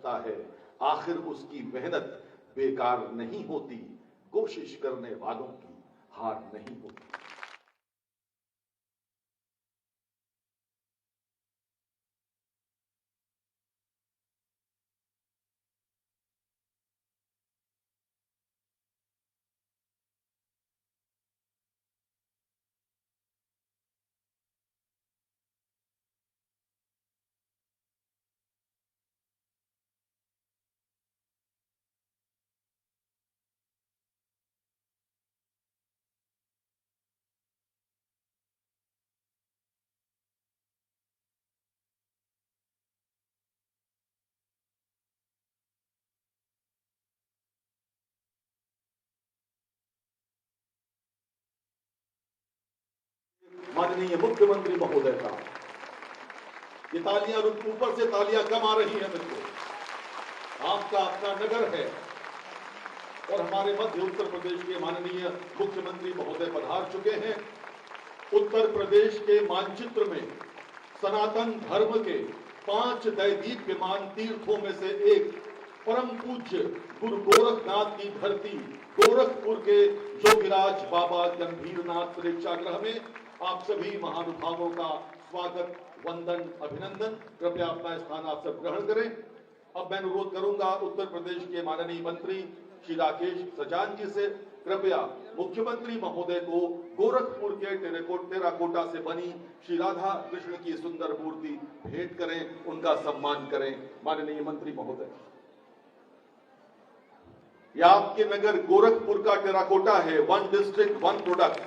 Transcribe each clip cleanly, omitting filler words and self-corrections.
है, आखिर उसकी मेहनत बेकार नहीं होती, कोशिश करने वालों की हार नहीं होती। माननीय मुख्यमंत्री महोदय का ये तालियां ऊपर से तालियां कम आ रही हैं मित्रों, आपका अपना नगर है और हमारे मध्य उत्तर प्रदेश के माननीय मुख्यमंत्री महोदय पधार चुके हैं। उत्तर प्रदेश के मानचित्र में सनातन धर्म के 5 दैदीप्यमान तीर्थों में से एक परम पूज्य गुरु गोरखनाथ की धरती गोरखपुर के जोगिराज बाबा गंभीरनाथ प्रेक्षागृह में आप सभी महानुभावों का स्वागत, वंदन, अभिनंदन। कृपया अपना स्थान आप सब ग्रहण करें। अब मैं अनुरोध करूंगा उत्तर प्रदेश के माननीय मंत्री श्री राकेश सचान जी से, कृपया मुख्यमंत्री महोदय को गोरखपुर के टेराकोटा से बनी श्री राधा कृष्ण की सुंदर मूर्ति भेंट करें, उनका सम्मान करें। माननीय मंत्री महोदय, यह आपके नगर गोरखपुर का टेराकोटा है, 1 डिस्ट्रिक्ट 1 प्रोडक्ट।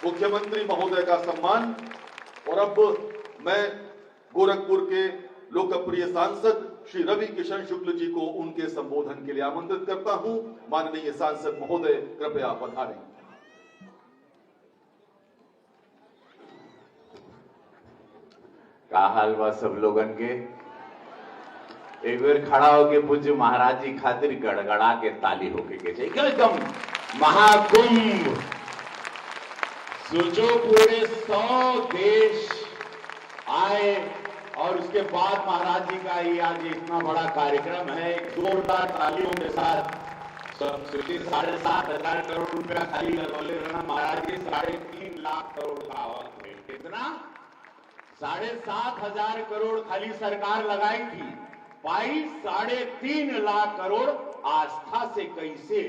मुख्यमंत्री महोदय का सम्मान। और अब मैं गोरखपुर के लोकप्रिय सांसद श्री रवि किशन शुक्ल जी को उनके संबोधन के लिए आमंत्रित करता हूं। माननीय सांसद महोदय, कृपया पधारें। का हाल बा सब लोगन के? एक बार खड़ा होके पूज्य महाराज जी खातिर गड़गड़ा के ताली होके के चाहिए। एकदम महाकुंभ सोचो, पूरे 100 देश आए और उसके बाद महाराज जी का ये आज इतना बड़ा कार्यक्रम है। जोरदार तालियों के साथ सब 7,500 करोड़ रुपया खाली लगौले रहना महाराज जी। 3.5 लाख करोड़ का आवक है। कितना? 7,500 करोड़ खाली सरकार लगाई थी, पाई 3.5 लाख करोड़। आस्था से कैसे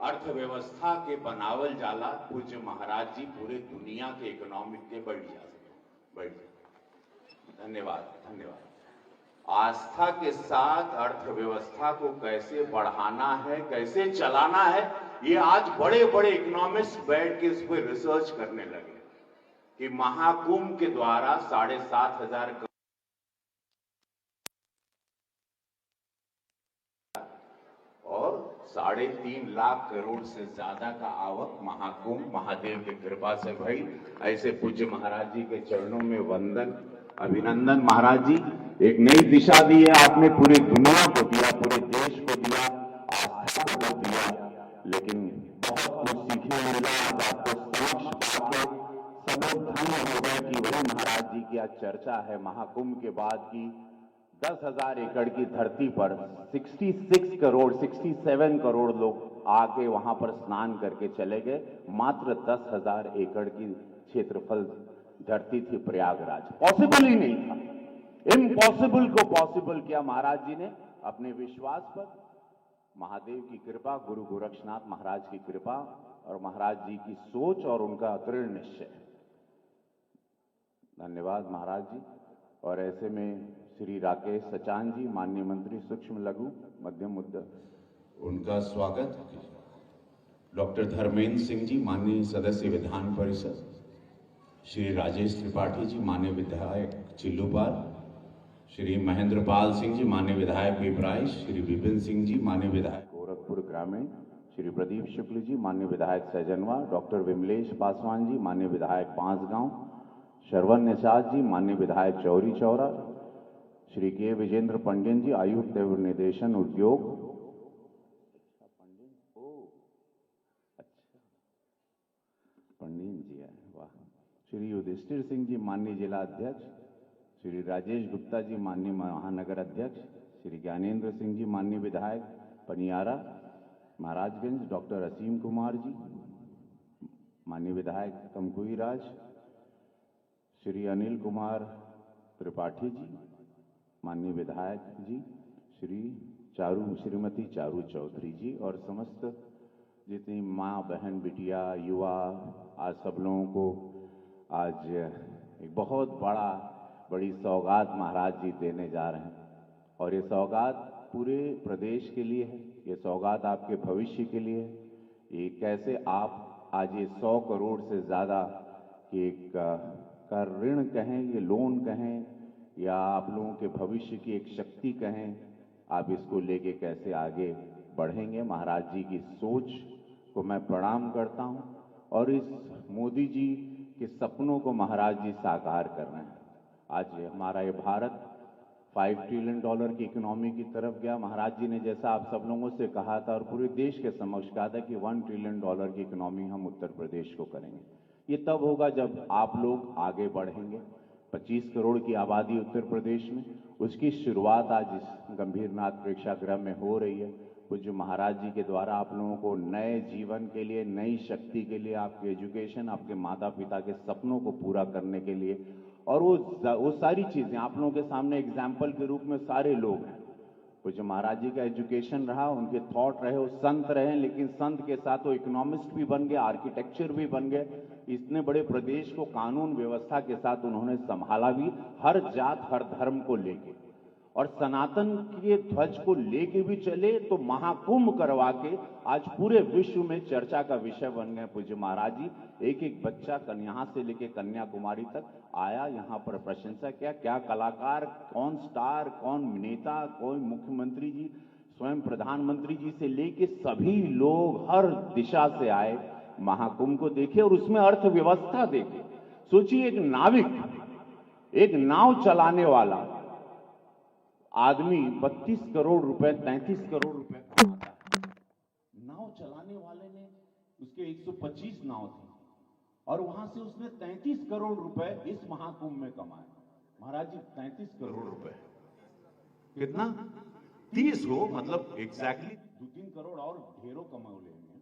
अर्थव्यवस्था के बनावल जाला, पूज्य महाराज जी पूरे दुनिया के इकोनॉमिक के बढ़ जा। धन्यवाद, धन्यवाद। आस्था के साथ अर्थव्यवस्था को कैसे बढ़ाना है, कैसे चलाना है, ये आज बड़े बड़े इकोनॉमिस्ट बैठ के इस पर रिसर्च करने लगे कि महाकुंभ के द्वारा 7,500 और 3.5 लाख करोड़ से ज्यादा का आवक महाकुंभ महादेव की कृपा से भाई। ऐसे पूज्य महाराज जी के चरणों में वंदन, अभिनंदन। महाराज जी एक नई दिशा दी है आपने, पूरी दुनिया को दिया, पूरे देश को दिया, आस्था को दिया, लेकिन बहुत कुछ सीखने मिला। आपको समक्ष पाके सब धन्य हो गए कि वही महाराज जी की आज चर्चा है महाकुंभ के बाद की 10,000 एकड़ की धरती पर 67 करोड़ लोग आके वहां पर स्नान करके चले गए। मात्र 10,000 एकड़ की क्षेत्रफल धरती थी प्रयागराज। पॉसिबल ही नहीं था, इम्पॉसिबल को पॉसिबल किया महाराज जी ने अपने विश्वास पर। महादेव की कृपा, गुरु गोरक्षनाथ महाराज की कृपा और महाराज जी की सोच और उनका दृढ़ निश्चय। धन्यवाद महाराज जी। और ऐसे में श्री राकेश सचान जी, माननीय मंत्री सूक्ष्म लघु मध्यम उद्यम, उनका स्वागत। डॉक्टर धर्मेंद्र सिंह जी, माननीय सदस्य विधान परिषद, श्री राजेश त्रिपाठी जी, माननीय विधायक चिल्लूपाल, श्री महेंद्र पाल सिंह जी, माननीय विधायक पिपराइच, श्री विपिन सिंह जी, माननीय विधायक गोरखपुर ग्रामीण, श्री प्रदीप शुक्ल जी, माननीय विधायक सैजनवा, डॉक्टर विमलेश पासवान जी, माननीय विधायक बांसगांव, श्रवण निषाद जी, माननीय विधायक चौरी चौरा, श्री के विजेंद्र पंडियन जी, आयुक्त एवं निदेशन उद्योग। पंडियन जी है, वाह। श्री युधिष्ठिर सिंह जी, माननीय जिला अध्यक्ष, श्री राजेश गुप्ता जी माननीय महानगर अध्यक्ष, श्री ज्ञानेंद्र सिंह जी माननीय विधायक पनियारा महाराजगंज, डॉक्टर असीम कुमार जी माननीय विधायक तमकुई राज, श्री अनिल कुमार त्रिपाठी जी माननीय विधायक जी, श्रीमती चारू चौधरी जी और समस्त जितनी माँ बहन बिटिया युवा, आज सब लोगों को आज एक बहुत बड़ी सौगात महाराज जी देने जा रहे हैं। और ये सौगात पूरे प्रदेश के लिए है, ये सौगात आपके भविष्य के लिए है। ये कैसे आप आज ये 100 करोड़ से ज़्यादा का ऋण कहें, ये लोन कहें, या आप लोगों के भविष्य की एक शक्ति कहें, आप इसको लेके कैसे आगे बढ़ेंगे। महाराज जी की सोच को मैं प्रणाम करता हूं और इस मोदी जी के सपनों को महाराज जी साकार कर रहे हैं। आज हमारा ये भारत $5 ट्रिलियन की इकोनॉमी की तरफ गया। महाराज जी ने जैसा आप सब लोगों से कहा था और पूरे देश के समक्ष कहा था कि $1 ट्रिलियन की इकोनॉमी हम उत्तर प्रदेश को करेंगे। ये तब होगा जब आप लोग आगे बढ़ेंगे। 25 करोड़ की आबादी उत्तर प्रदेश में, उसकी शुरुआत आज इस गंभीरनाथ प्रेक्षागृह में हो रही है। पूज्य महाराज जी के द्वारा आप लोगों को नए जीवन के लिए, नई शक्ति के लिए, आपके एजुकेशन, आपके माता पिता के सपनों को पूरा करने के लिए, और वो सारी चीजें आप लोगों के सामने एग्जाम्पल के रूप में सारे लोग हैं। पूज्य महाराज जी का एजुकेशन रहा, उनके थॉट रहे, वो संत रहे, लेकिन संत के साथ वो इकोनॉमिस्ट भी बन गए, आर्किटेक्चर भी बन गए। इतने बड़े प्रदेश को कानून व्यवस्था के साथ उन्होंने संभाला भी, हर जात हर धर्म को लेके, और सनातन के ध्वज को लेके भी चले, तो महाकुंभ करवा के आज पूरे विश्व में चर्चा का विषय बन गए। पूज्य महाराज जी एक एक बच्चा यहाँ से लेके कन्याकुमारी तक आया, यहाँ पर प्रशंसा किया। क्या कलाकार, कौन स्टार, कौन नेता, कौन मुख्यमंत्री जी, स्वयं प्रधानमंत्री जी से लेके सभी लोग हर दिशा से आए, महाकुंभ को देखे और उसमें अर्थव्यवस्था देखे। सोचिए, एक नाविक, एक नाव चलाने वाला आदमी 32 करोड़ रुपए, 33 करोड़ रुपए कमाता है। नाव चलाने वाले ने, उसके 125 नाव थी और वहां से उसने 33 करोड़ रुपए इस महाकुंभ में कमाए। महाराज जी 33 करोड़ रुपए, कितना 30 हो, मतलब एग्जैक्टली 2-3 करोड़ और ढेरों कमा लेंगे।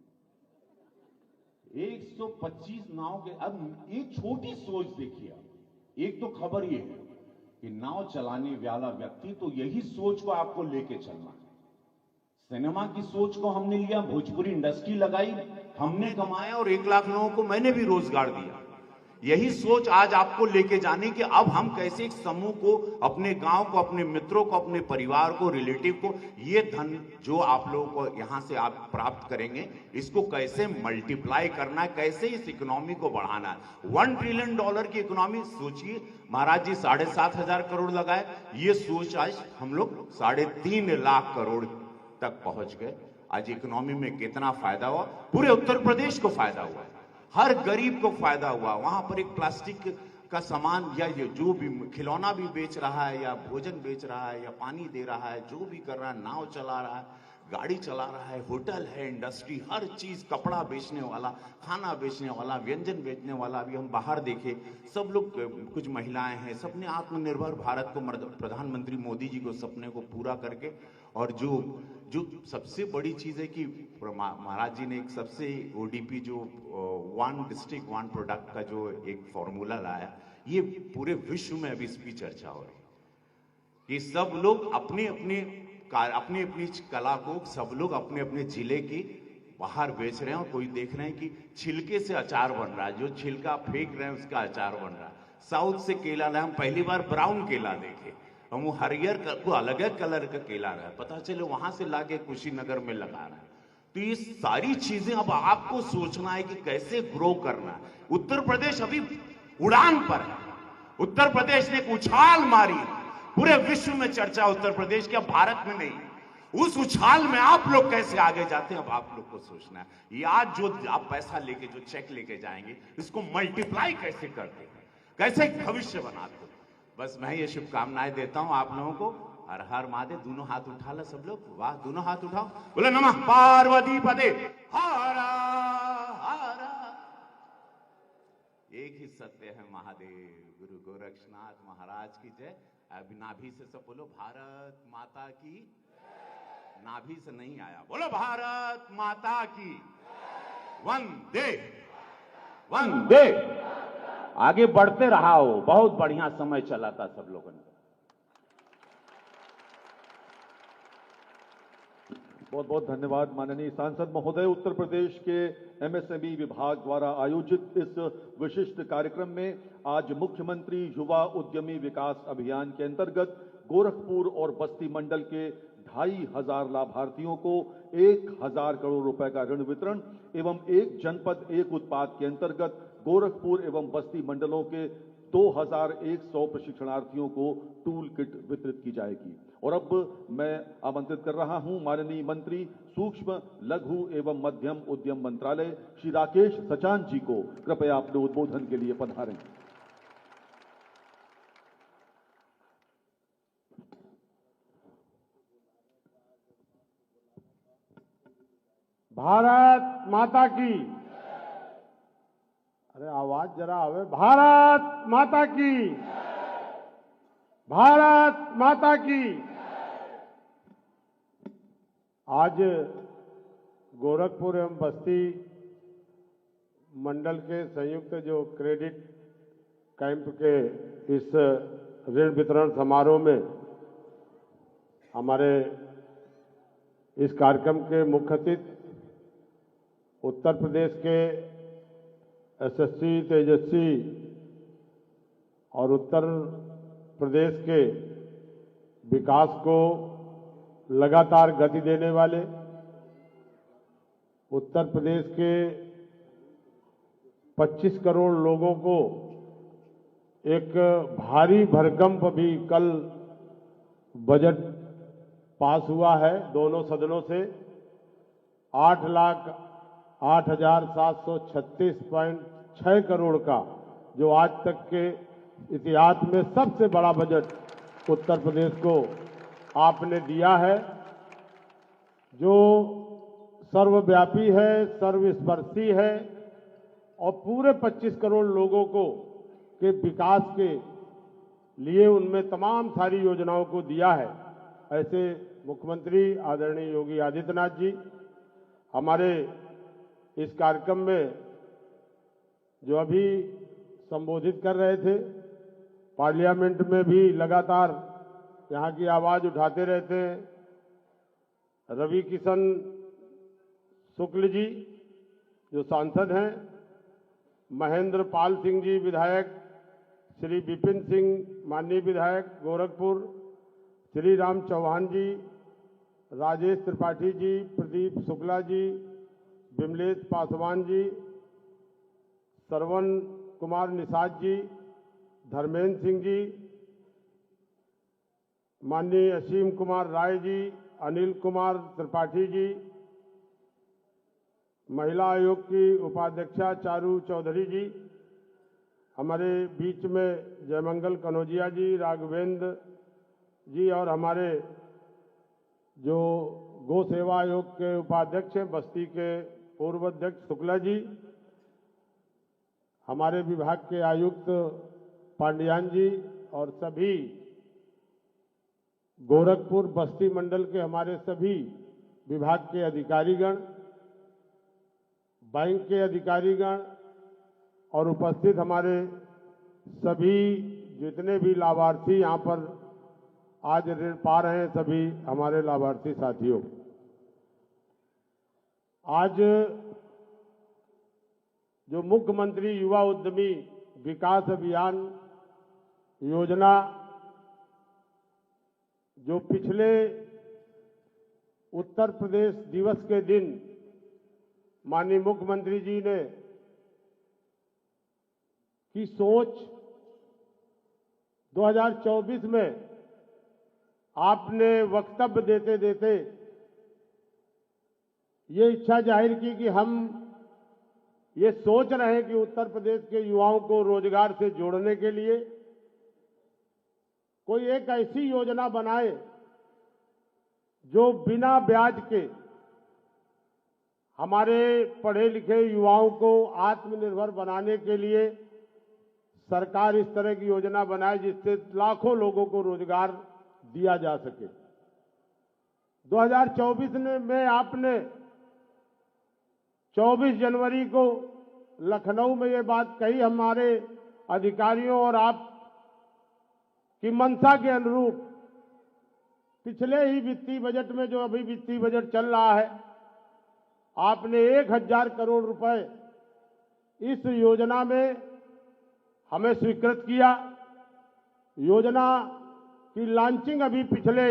125 नाव के, अब एक छोटी सोच देखिए। एक तो खबर ये है कि नाव चलाने वाला व्यक्ति, तो यही सोच को आपको लेके चलना है। सिनेमा की सोच को हमने लिया, भोजपुरी इंडस्ट्री लगाई, हमने कमाया और 1 लाख लोगों को मैंने भी रोजगार दिया। यही सोच आज आपको लेके जाने कि अब हम कैसे एक समूह को, अपने गांव को, अपने मित्रों को, अपने परिवार को, रिलेटिव को, ये धन जो आप लोगों को यहां से आप प्राप्त करेंगे, इसको कैसे मल्टीप्लाई करना है, कैसे इस इकोनॉमी को बढ़ाना है। $1 ट्रिलियन की इकोनॉमी सोचिए। महाराज जी 7,500 करोड़ लगाए, ये सोच आज हम लोग 3.5 लाख करोड़ तक पहुंच गए। आज इकोनॉमी में कितना फायदा हुआ, पूरे उत्तर प्रदेश को फायदा हुआ, हर गरीब को फायदा हुआ। वहां पर एक प्लास्टिक का सामान या जो भी खिलौना भी बेच रहा है, या भोजन बेच रहा है, या पानी दे रहा है, जो भी कर रहा है, नाव चला रहा है, गाड़ी चला रहा है, होटल है, इंडस्ट्री, हर चीज, कपड़ा बेचने वाला, खाना बेचने वाला, व्यंजन बेचने वाला। अभी हम बाहर देखे, सब लोग, कुछ महिलाएं हैं, सबने आत्मनिर्भर भारत को, प्रधानमंत्री मोदी जी को सपने को पूरा करके, और जो सबसे बड़ी चीज है कि महाराज जी ने एक सबसे ODP जो 1 डिस्ट्रिक्ट 1 प्रोडक्ट का जो एक फॉर्मूला लाया, ये पूरे विश्व में अभी इसकी चर्चा हो रही है कि सब लोग अपनी अपनी कला को, सब लोग अपने अपने जिले की बाहर बेच रहे हैं। और कोई देख रहे हैं कि छिलके से अचार बन रहा है, जो छिलका फेंक रहे हैं उसका अचार बन रहा है। साउथ से केला लाए, हम पहली बार ब्राउन केला देखे, हम वो हरियर को अलग कलर का केला रहा, पता चले वहां से लाके कुशीनगर में लगा रहा है। तो ये सारी चीजें अब आपको सोचना है कि कैसे ग्रो करना है। उत्तर प्रदेश अभी उड़ान पर है, उत्तर प्रदेश ने एक उछाल मारी, पूरे विश्व में चर्चा उत्तर प्रदेश की, अब भारत में नहीं। उस उछाल में आप लोग कैसे आगे जाते हैं, अब आप लोग को सोचना है। ये आज जो आप पैसा लेके, जो चेक लेके जाएंगे, इसको मल्टीप्लाई कैसे करते हैं, कैसे भविष्य बनाते हैं। बस मैं ये शुभकामनाएं देता हूं आप लोगों को। हर हर महादेव। दोनों हाथ उठा लो सब लोग, वाह, दोनों हाथ उठाओ, बोले नमः पार्वती पदे हरा हरा। एक ही सत्य है महादेव। गुरु गोरक्षनाथ महाराज की जय। अब नाभि से सब बोलो भारत माता की। नाभि से नहीं आया, बोलो भारत माता की। वंदे वंदे। आगे बढ़ते रहा हो, बहुत बढ़िया समय चला था सब लोगों ने। बहुत बहुत धन्यवाद माननीय सांसद महोदय। उत्तर प्रदेश के एमएसएमई विभाग द्वारा आयोजित इस विशिष्ट कार्यक्रम में आज मुख्यमंत्री युवा उद्यमी विकास अभियान के अंतर्गत गोरखपुर और बस्ती मंडल के 2500 लाभार्थियों को 1000 करोड़ रुपए का ऋण वितरण एवं एक जनपद एक उत्पाद के अंतर्गत गोरखपुर एवं बस्ती मंडलों के 2100 प्रशिक्षणार्थियों को टूल किट वितरित की जाएगी। और अब मैं आमंत्रित कर रहा हूं माननीय मंत्री सूक्ष्म लघु एवं मध्यम उद्यम मंत्रालय श्री राकेश सचान जी को, कृपया अपने उद्बोधन के लिए पधारें। भारत माता की। अरे आवाज जरा आवे। भारत माता की। भारत माता की। आज गोरखपुर एवं बस्ती मंडल के संयुक्त जो क्रेडिट कैंप के इस ऋण वितरण समारोह में हमारे इस कार्यक्रम के मुख्य अतिथि उत्तर प्रदेश के यशस्वी तेजस्वी और उत्तर प्रदेश के विकास को लगातार गति देने वाले उत्तर प्रदेश के 25 करोड़ लोगों को एक भारी भरकम भी कल बजट पास हुआ है दोनों सदनों से। 8,08,736.6 करोड़ का जो आज तक के इतिहास में सबसे बड़ा बजट उत्तर प्रदेश को आपने दिया है, जो सर्वव्यापी है, सर्वस्पर्शी है और पूरे 25 करोड़ लोगों को के विकास के लिए उनमें तमाम सारी योजनाओं को दिया है। ऐसे मुख्यमंत्री आदरणीय योगी आदित्यनाथ जी हमारे इस कार्यक्रम में जो अभी संबोधित कर रहे थे, पार्लियामेंट में भी लगातार यहाँ की आवाज उठाते रहते हैं। रवि किशन शुक्ल जी जो सांसद हैं, महेंद्र पाल सिंह जी विधायक, श्री विपिन सिंह माननीय विधायक गोरखपुर, श्री राम चौहान जी, राजेश त्रिपाठी जी, प्रदीप शुक्ला जी, विमलेश पासवान जी, श्रवण कुमार निषाद जी, धर्मेंद्र सिंह जी, माननीय असीम कुमार राय जी, अनिल कुमार त्रिपाठी जी, महिला आयोग की उपाध्यक्षा चारू चौधरी जी, हमारे बीच में जयमंगल कनौजिया जी, राघवेंद्र जी और हमारे जो गौ सेवा आयोग के उपाध्यक्ष हैं बस्ती के पूर्व अध्यक्ष शुक्ला जी, हमारे विभाग के आयुक्त पांड्यान जी और सभी गोरखपुर बस्ती मंडल के हमारे सभी विभाग के अधिकारीगण, बैंक के अधिकारीगण और उपस्थित हमारे सभी जितने भी लाभार्थी यहाँ पर आज ऋण पा रहे हैं, सभी हमारे लाभार्थी साथियों, आज जो मुख्यमंत्री युवा उद्यमी विकास अभियान योजना जो पिछले उत्तर प्रदेश दिवस के दिन माननीय मुख्यमंत्री जी ने की सोच 2024 में आपने वक्तव्य देते देते ये इच्छा जाहिर की कि हम ये सोच रहे हैं कि उत्तर प्रदेश के युवाओं को रोजगार से जोड़ने के लिए कोई एक ऐसी योजना बनाए जो बिना ब्याज के हमारे पढ़े लिखे युवाओं को आत्मनिर्भर बनाने के लिए सरकार इस तरह की योजना बनाए जिससे लाखों लोगों को रोजगार दिया जा सके। 2024 में आपने 24 जनवरी को लखनऊ में ये बात कही, हमारे अधिकारियों और आप की मंशा के अनुरूप पिछले ही वित्तीय बजट में, जो अभी वित्तीय बजट चल रहा है, आपने 1000 करोड़ रुपए इस योजना में हमें स्वीकृत किया। योजना की लॉन्चिंग अभी पिछले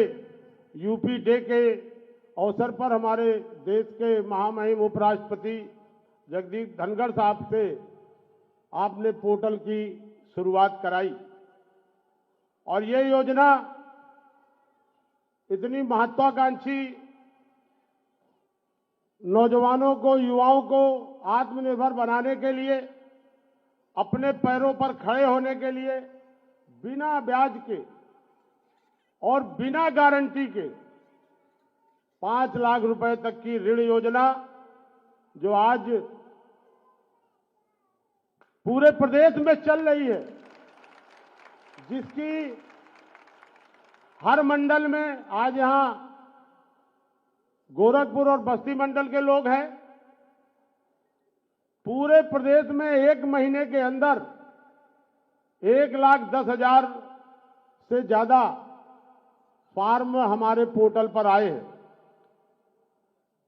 यूपी डे के अवसर पर हमारे देश के महामहिम उपराष्ट्रपति जगदीप धनखड़ साहब से आपने पोर्टल की शुरुआत कराई। और ये योजना इतनी महत्वाकांक्षी नौजवानों को, युवाओं को आत्मनिर्भर बनाने के लिए, अपने पैरों पर खड़े होने के लिए बिना ब्याज के और बिना गारंटी के 5 लाख रुपए तक की ऋण योजना, जो आज पूरे प्रदेश में चल रही है, जिसकी हर मंडल में, आज यहां गोरखपुर और बस्ती मंडल के लोग हैं, पूरे प्रदेश में 1 महीने के अंदर 1,10,000 से ज्यादा फार्म हमारे पोर्टल पर आए हैं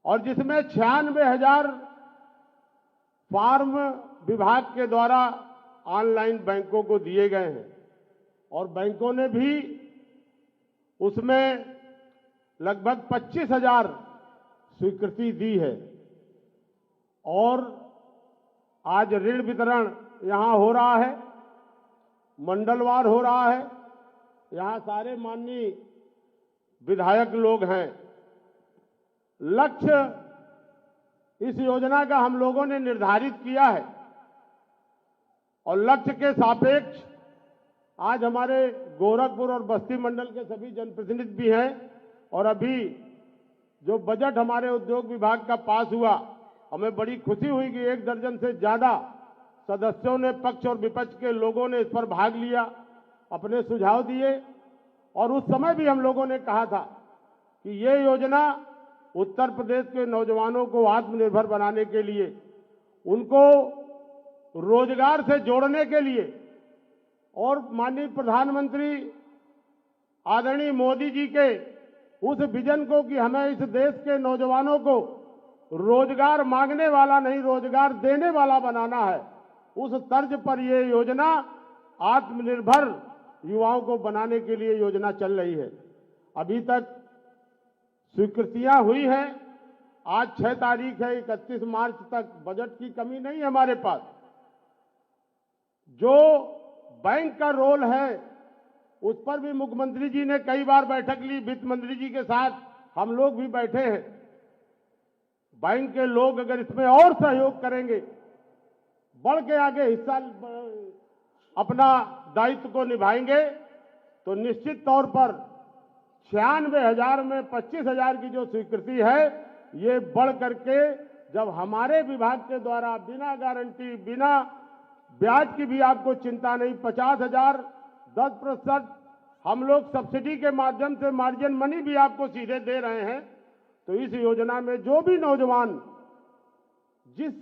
और जिसमें 96,000 फार्म विभाग के द्वारा ऑनलाइन बैंकों को दिए गए हैं और बैंकों ने भी उसमें लगभग 25,000 स्वीकृति दी है। और आज ऋण वितरण यहां हो रहा है, मंडलवार हो रहा है। यहां सारे माननीय विधायक लोग हैं। लक्ष्य इस योजना का हम लोगों ने निर्धारित किया है और लक्ष्य के सापेक्ष आज हमारे गोरखपुर और बस्ती मंडल के सभी जनप्रतिनिधि भी हैं। और अभी जो बजट हमारे उद्योग विभाग का पास हुआ, हमें बड़ी खुशी हुई कि 1 दर्जन से ज्यादा सदस्यों ने, पक्ष और विपक्ष के लोगों ने इस पर भाग लिया, अपने सुझाव दिए। और उस समय भी हम लोगों ने कहा था कि ये योजना उत्तर प्रदेश के नौजवानों को आत्मनिर्भर बनाने के लिए, उनको रोजगार से जोड़ने के लिए और माननीय प्रधानमंत्री आदरणीय मोदी जी के उस विजन को कि हमें इस देश के नौजवानों को रोजगार मांगने वाला नहीं, रोजगार देने वाला बनाना है, उस तर्ज पर यह योजना आत्मनिर्भर युवाओं को बनाने के लिए योजना चल रही है। अभी तक स्वीकृतियां हुई हैं। आज 6 तारीख है, 31 मार्च तक बजट की कमी नहीं है हमारे पास। जो बैंक का रोल है उस पर भी मुख्यमंत्री जी ने कई बार बैठक ली, वित्त मंत्री जी के साथ हम लोग भी बैठे हैं। बैंक के लोग अगर इसमें और सहयोग करेंगे, बढ़ के आगे हिस्सा अपना दायित्व को निभाएंगे, तो निश्चित तौर पर 96,000 में 25,000 की जो स्वीकृति है, ये बढ़ करके जब हमारे विभाग के द्वारा बिना गारंटी, बिना ब्याज की भी आपको चिंता नहीं, 50,000 10% हम लोग सब्सिडी के माध्यम से मार्जिन मनी भी आपको सीधे दे रहे हैं। तो इस योजना में जो भी नौजवान जिस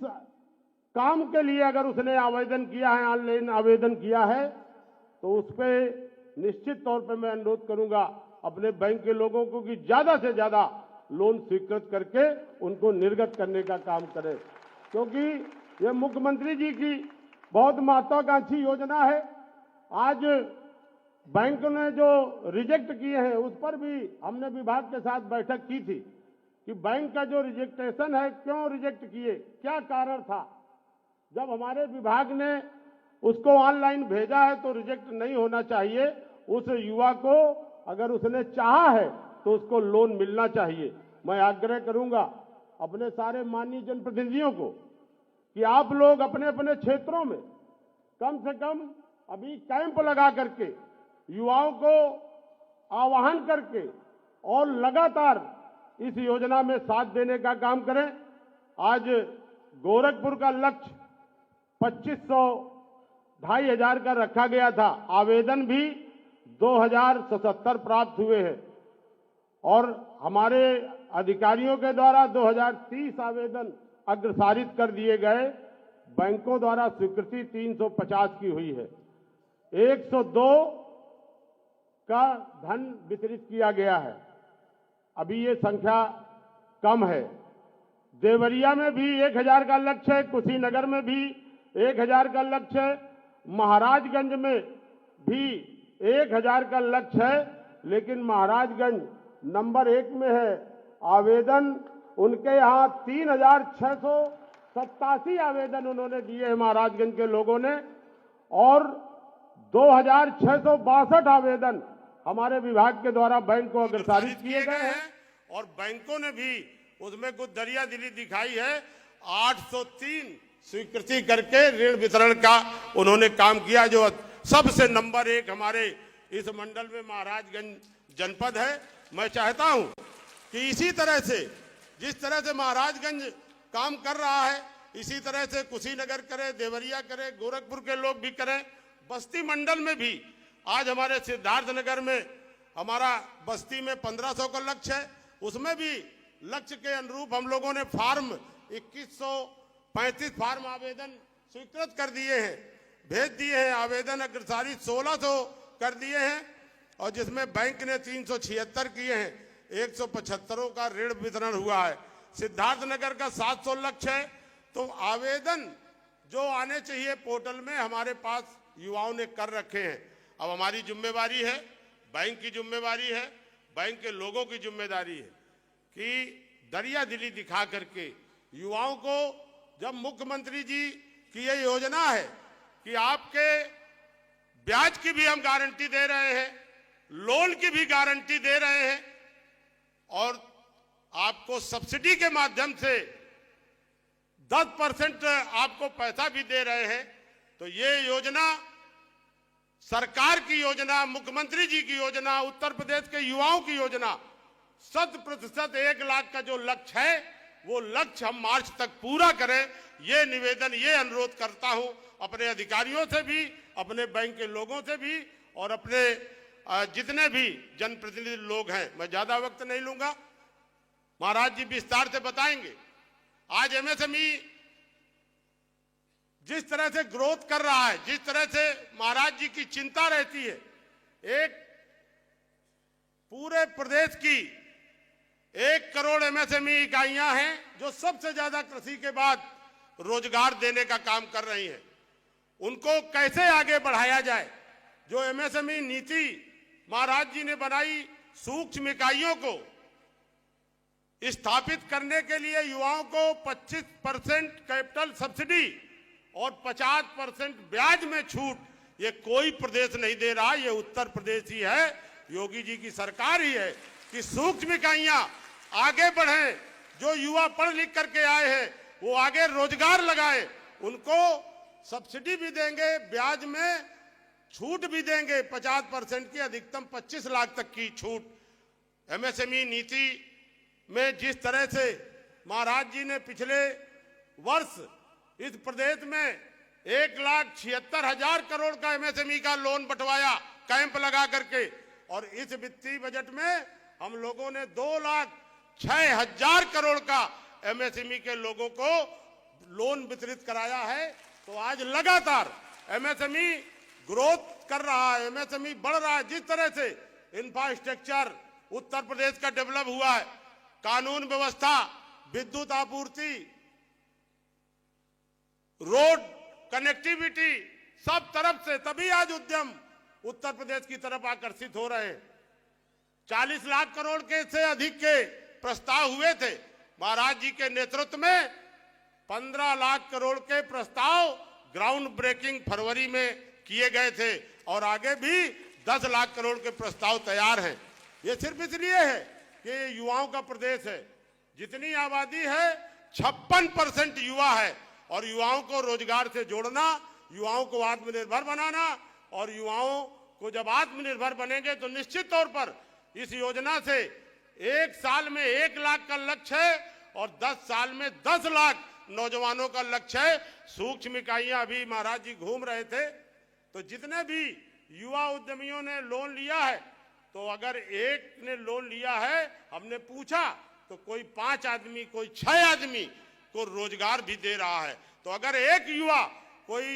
काम के लिए अगर उसने आवेदन किया है, ऑनलाइन आवेदन किया है, तो उस पर निश्चित तौर पर मैं अनुरोध करूंगा अपने बैंक के लोगों को कि ज्यादा से ज्यादा लोन स्वीकृत करके उनको निर्गत करने का काम करें, क्योंकि ये मुख्यमंत्री जी की बहुत महत्वाकांक्षी योजना है। आज बैंक ने जो रिजेक्ट किए हैं उस पर भी हमने विभाग के साथ बैठक की थी कि बैंक का जो रिजेक्टेशन है, क्यों रिजेक्ट किए, क्या कारण था। जब हमारे विभाग ने उसको ऑनलाइन भेजा है तो रिजेक्ट नहीं होना चाहिए। उस युवा को अगर उसने चाहा है तो उसको लोन मिलना चाहिए। मैं आग्रह करूंगा अपने सारे माननीय जनप्रतिनिधियों को कि आप लोग अपने अपने क्षेत्रों में कम से कम अभी कैंप लगा करके युवाओं को आह्वान करके और लगातार इस योजना में साथ देने का काम करें। आज गोरखपुर का लक्ष्य 2500 2,500 का रखा गया था। आवेदन भी 2,077 प्राप्त हुए हैं और हमारे अधिकारियों के द्वारा 2,030 आवेदन अग्रसारित कर दिए गए। बैंकों द्वारा स्वीकृति 350 की हुई है। 102 का धन वितरित किया गया है। अभी ये संख्या कम है। देवरिया में भी 1,000 का लक्ष्य है, कुशीनगर में भी 1,000 का लक्ष्य है, महाराजगंज में भी 1,000 का लक्ष्य है, लेकिन महाराजगंज नंबर 1 में है। आवेदन उनके यहाँ 3,687 आवेदन उन्होंने दिए हैं महाराजगंज के लोगों ने, और 2,662 आवेदन हमारे विभाग के द्वारा बैंक को अग्रसारित किए गए हैं। और बैंकों ने भी उसमें कुछ दरिया दिली दिखाई है। 803 स्वीकृति करके ऋण वितरण का उन्होंने काम किया, जो सबसे नंबर 1 हमारे इस मंडल में महाराजगंज जनपद है। मैं चाहता हूं कि इसी तरह से, जिस तरह से महाराजगंज काम कर रहा है, इसी तरह से कुशीनगर करे, देवरिया करे, गोरखपुर के लोग भी करें। बस्ती मंडल में भी आज हमारे सिद्धार्थनगर में हमारा बस्ती में 1,500 का लक्ष्य है। उसमें भी लक्ष्य के अनुरूप हम लोगों ने फार्म 2135 फार्म आवेदन स्वीकृत कर दिए हैं, भेज दिए हैं। आवेदन अग्रसारित 1,600 कर दिए हैं, और जिसमें बैंक ने 376 किए हैं। 175 का ऋण वितरण हुआ है। सिद्धार्थनगर का 700 लक्ष्य है। तो आवेदन जो आने चाहिए पोर्टल में हमारे पास युवाओं ने कर रखे हैं। अब हमारी जिम्मेवारी है, बैंक की जिम्मेवारी है, बैंक के लोगों की जिम्मेदारी है कि दरिया दिली दिखा करके युवाओं को, जब मुख्यमंत्री जी की ये योजना है कि आपके ब्याज की भी हम गारंटी दे रहे हैं, लोन की भी गारंटी दे रहे हैं, और आपको सब्सिडी के माध्यम से 10% आपको पैसा भी दे रहे हैं। तो ये योजना सरकार की योजना, मुख्यमंत्री जी की योजना, उत्तर प्रदेश के युवाओं की योजना, 100% 1 लाख का जो लक्ष्य है वो लक्ष्य हम मार्च तक पूरा करें। ये निवेदन, ये अनुरोध करता हूं अपने अधिकारियों से भी, अपने बैंक के लोगों से भी, और अपने जितने भी जनप्रतिनिधि लोग हैं। मैं ज्यादा वक्त नहीं लूंगा, महाराज जी विस्तार से बताएंगे। आज एमएसएमई जिस तरह से ग्रोथ कर रहा है, जिस तरह से महाराज जी की चिंता रहती है, एक पूरे प्रदेश की 1 करोड़ एमएसएमई इकाइयां हैं जो सबसे ज्यादा कृषि के बाद रोजगार देने का काम कर रही हैं। उनको कैसे आगे बढ़ाया जाए? जो एमएसएमई नीति महाराज जी ने बनाई, सूक्ष्म इकाइयों को स्थापित करने के लिए युवाओं को 25% कैपिटल सब्सिडी और 50% ब्याज में छूट, ये कोई प्रदेश नहीं दे रहा, ये उत्तर प्रदेश ही है, योगी जी की सरकार ही है कि सूक्ष्म इकाइयां आगे बढ़ें। जो युवा पढ़ लिख करके आए हैं वो आगे रोजगार लगाए, उनको सब्सिडी भी देंगे, ब्याज में छूट भी देंगे, 50% की अधिकतम 25 लाख तक की छूट। एमएसएमई नीति में जिस तरह से महाराज जी ने पिछले वर्ष इस प्रदेश में 1,76,000 करोड़ का एमएसएमई का लोन बंटवाया कैंप लगा करके, और इस वित्तीय बजट में हम लोगों ने 2,06,000 करोड़ का एमएसएमई के लोगों को लोन वितरित कराया है। तो आज लगातार एमएसएमई ग्रोथ कर रहा है, एमएसएमई बढ़ रहा है। जिस तरह से इंफ्रास्ट्रक्चर उत्तर प्रदेश का डेवलप हुआ है, कानून व्यवस्था, विद्युत आपूर्ति, रोड कनेक्टिविटी, सब तरफ से, तभी आज उद्यम उत्तर प्रदेश की तरफ आकर्षित हो रहे हैं। 40 लाख करोड़ के से अधिक के प्रस्ताव हुए थे। महाराज जी के नेतृत्व में 15 लाख करोड़ के प्रस्ताव ग्राउंड ब्रेकिंग फरवरी में किए गए थे, और आगे भी 10 लाख करोड़ के प्रस्ताव तैयार हैं। ये सिर्फ इसलिए है कि ये युवाओं का प्रदेश है। जितनी आबादी है 56% युवा है, और युवाओं को रोजगार से जोड़ना, युवाओं को आत्मनिर्भर बनाना, और युवाओं को जब आत्मनिर्भर बनेंगे तो निश्चित तौर पर इस योजना से 1 साल में 1 लाख का लक्ष्य है, और 10 साल में 10 लाख नौजवानों का लक्ष्य है। सूक्ष्म इकाइयां, अभी महाराज जी घूम रहे थे, तो जितने भी युवा उद्यमियों ने लोन लिया है, तो अगर एक ने लोन लिया है, हमने पूछा तो कोई 5 आदमी, कोई 6 आदमी को रोजगार भी दे रहा है। तो अगर एक युवा कोई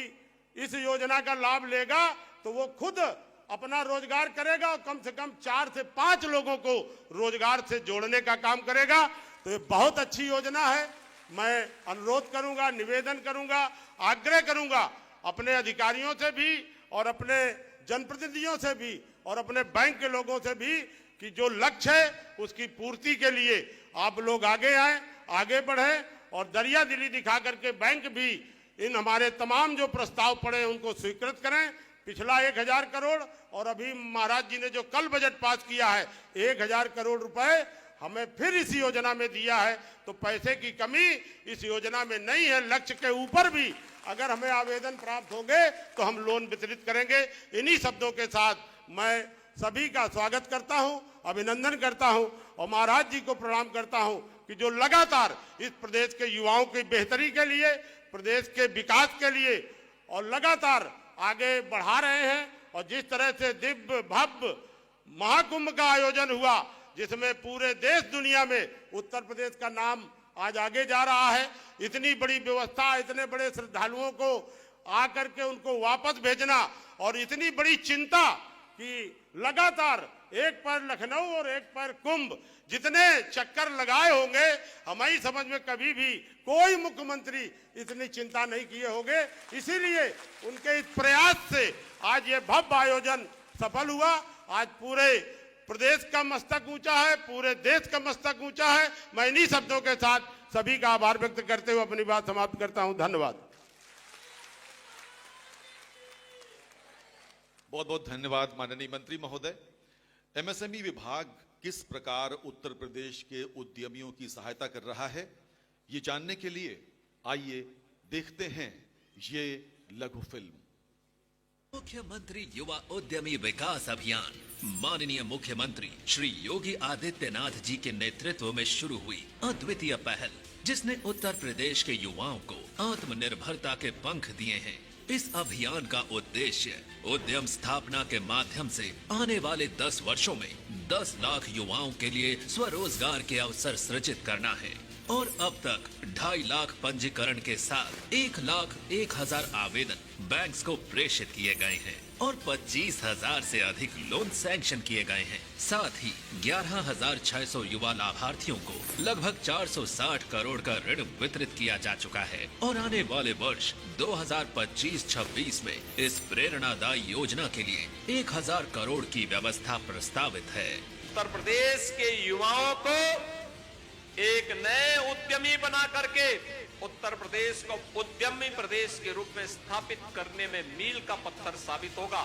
इस योजना का लाभ लेगा तो वो खुद अपना रोजगार करेगा और कम से कम 4 से 5 लोगों को रोजगार से जोड़ने का काम करेगा। तो ये बहुत अच्छी योजना है। मैं अनुरोध करूंगा, निवेदन करूंगा, आग्रह करूंगा अपने अधिकारियों से भी और अपने जनप्रतिनिधियों से भी और अपने बैंक के लोगों से भी कि जो लक्ष्य है उसकी पूर्ति के लिए आप लोग आगे आए, आगे बढ़े और दरिया दिली दिखा करके बैंक भी इन हमारे तमाम जो प्रस्ताव पड़े उनको स्वीकृत करें। पिछला 1000 करोड़ और अभी महाराज जी ने जो कल बजट पास किया है 1000 करोड़ रुपए हमें फिर इस योजना में दिया है। तो पैसे की कमी इस योजना में नहीं है। लक्ष्य के ऊपर भी अगर हमें आवेदन प्राप्त होंगे तो हम लोन वितरित करेंगे। इन्हीं शब्दों के साथ मैं सभी का स्वागत करता हूं, अभिनंदन करता हूं और महाराज जी को प्रणाम करता हूं कि जो लगातार इस प्रदेश के युवाओं की बेहतरी के लिए, प्रदेश के विकास के लिए और लगातार आगे बढ़ा रहे हैं। और जिस तरह से दिव्य भव्य महाकुंभ का आयोजन हुआ जिसमें पूरे देश दुनिया में उत्तर प्रदेश का नाम आज आगे जा रहा है, इतनी बड़ी व्यवस्था, इतने बड़े श्रद्धालुओं को आकर के उनको वापस भेजना और इतनी बड़ी चिंता कि लगातार एक पैर लखनऊ और एक पैर कुंभ जितने चक्कर लगाए होंगे, हमारी समझ में कभी भी कोई मुख्यमंत्री इतनी चिंता नहीं किए होंगे। इसीलिए उनके इस प्रयास से आज ये भव्य आयोजन सफल हुआ। आज पूरे प्रदेश का मस्तक ऊंचा है, पूरे देश का मस्तक ऊंचा है। मैं इन्हीं शब्दों के साथ सभी का आभार व्यक्त करते हुए अपनी बात समाप्त करता हूं। धन्यवाद। बहुत बहुत धन्यवाद माननीय मंत्री महोदय। एमएसएमई विभाग किस प्रकार उत्तर प्रदेश के उद्यमियों की सहायता कर रहा है, ये जानने के लिए आइए देखते हैं ये लघु फिल्म। मुख्यमंत्री युवा उद्यमी विकास अभियान माननीय मुख्यमंत्री श्री योगी आदित्यनाथ जी के नेतृत्व में शुरू हुई अद्वितीय पहल, जिसने उत्तर प्रदेश के युवाओं को आत्मनिर्भरता के पंख दिए हैं। इस अभियान का उद्देश्य उद्यम स्थापना के माध्यम से आने वाले 10 वर्षों में 10 लाख युवाओं के लिए स्वरोजगार के अवसर सृजित करना है। और अब तक 2.5 लाख पंजीकरण के साथ 1,01,000 आवेदन बैंक्स को प्रेषित किए गए हैं और 25,000 से अधिक लोन सैंक्शन किए गए हैं। साथ ही 11,600 युवा लाभार्थियों को लगभग 460 करोड़ का ऋण वितरित किया जा चुका है। और आने वाले वर्ष 2025-26 में इस प्रेरणादायी योजना के लिए 1,000 करोड़ की व्यवस्था प्रस्तावित है। उत्तर प्रदेश के युवाओं को एक नए उद्यमी बना करके उत्तर प्रदेश को उद्यमी प्रदेश के रूप में स्थापित करने में मील का पत्थर साबित होगा।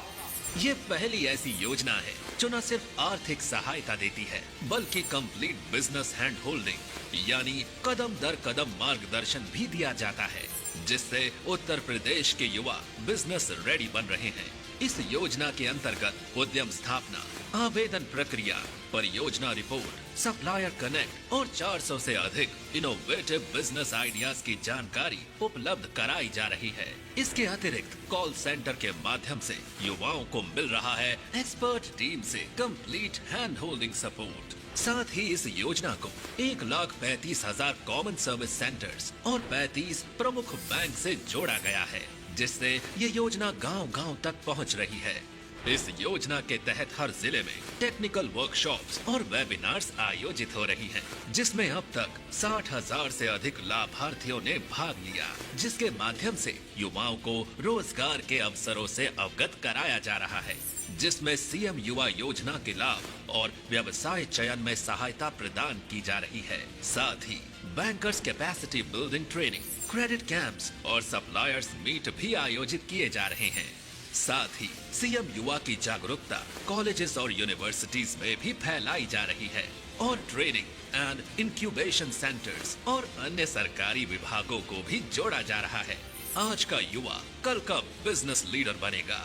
ये पहली ऐसी योजना है जो न सिर्फ आर्थिक सहायता देती है बल्कि कंप्लीट बिजनेस हैंड होल्डिंग यानी कदम दर कदम मार्गदर्शन भी दिया जाता है, जिससे उत्तर प्रदेश के युवा बिजनेस रेडी बन रहे हैं। इस योजना के अंतर्गत उद्यम स्थापना, आवेदन प्रक्रिया, परियोजना रिपोर्ट, सप्लायर कनेक्ट और 400 से अधिक इनोवेटिव बिजनेस आइडियाज की जानकारी उपलब्ध कराई जा रही है। इसके अतिरिक्त कॉल सेंटर के माध्यम से युवाओं को मिल रहा है एक्सपर्ट टीम से कंप्लीट हैंड होल्डिंग सपोर्ट। साथ ही इस योजना को 1,35,000 कॉमन सर्विस सेंटर्स और 35 प्रमुख बैंक से जोड़ा गया है, जिससे ये योजना गांव-गांव तक पहुंच रही है। इस योजना के तहत हर जिले में टेक्निकल वर्कशॉप्स और वेबिनार्स आयोजित हो रही हैं, जिसमें अब तक 60,000 से अधिक लाभार्थियों ने भाग लिया, जिसके माध्यम से युवाओं को रोजगार के अवसरों से अवगत कराया जा रहा है, जिसमें सीएम युवा योजना के लाभ और व्यवसाय चयन में सहायता प्रदान की जा रही है। साथ ही bankers capacity building training, credit camps और सप्लायर्स मीट भी आयोजित किए जा रहे हैं। साथ ही सीएम युवा की जागरूकता कॉलेजेस और यूनिवर्सिटीज में भी फैलाई जा रही है और ट्रेनिंग एंड इंक्यूबेशन सेंटर्स और अन्य सरकारी विभागों को भी जोड़ा जा रहा है। आज का युवा कल का बिजनेस लीडर बनेगा।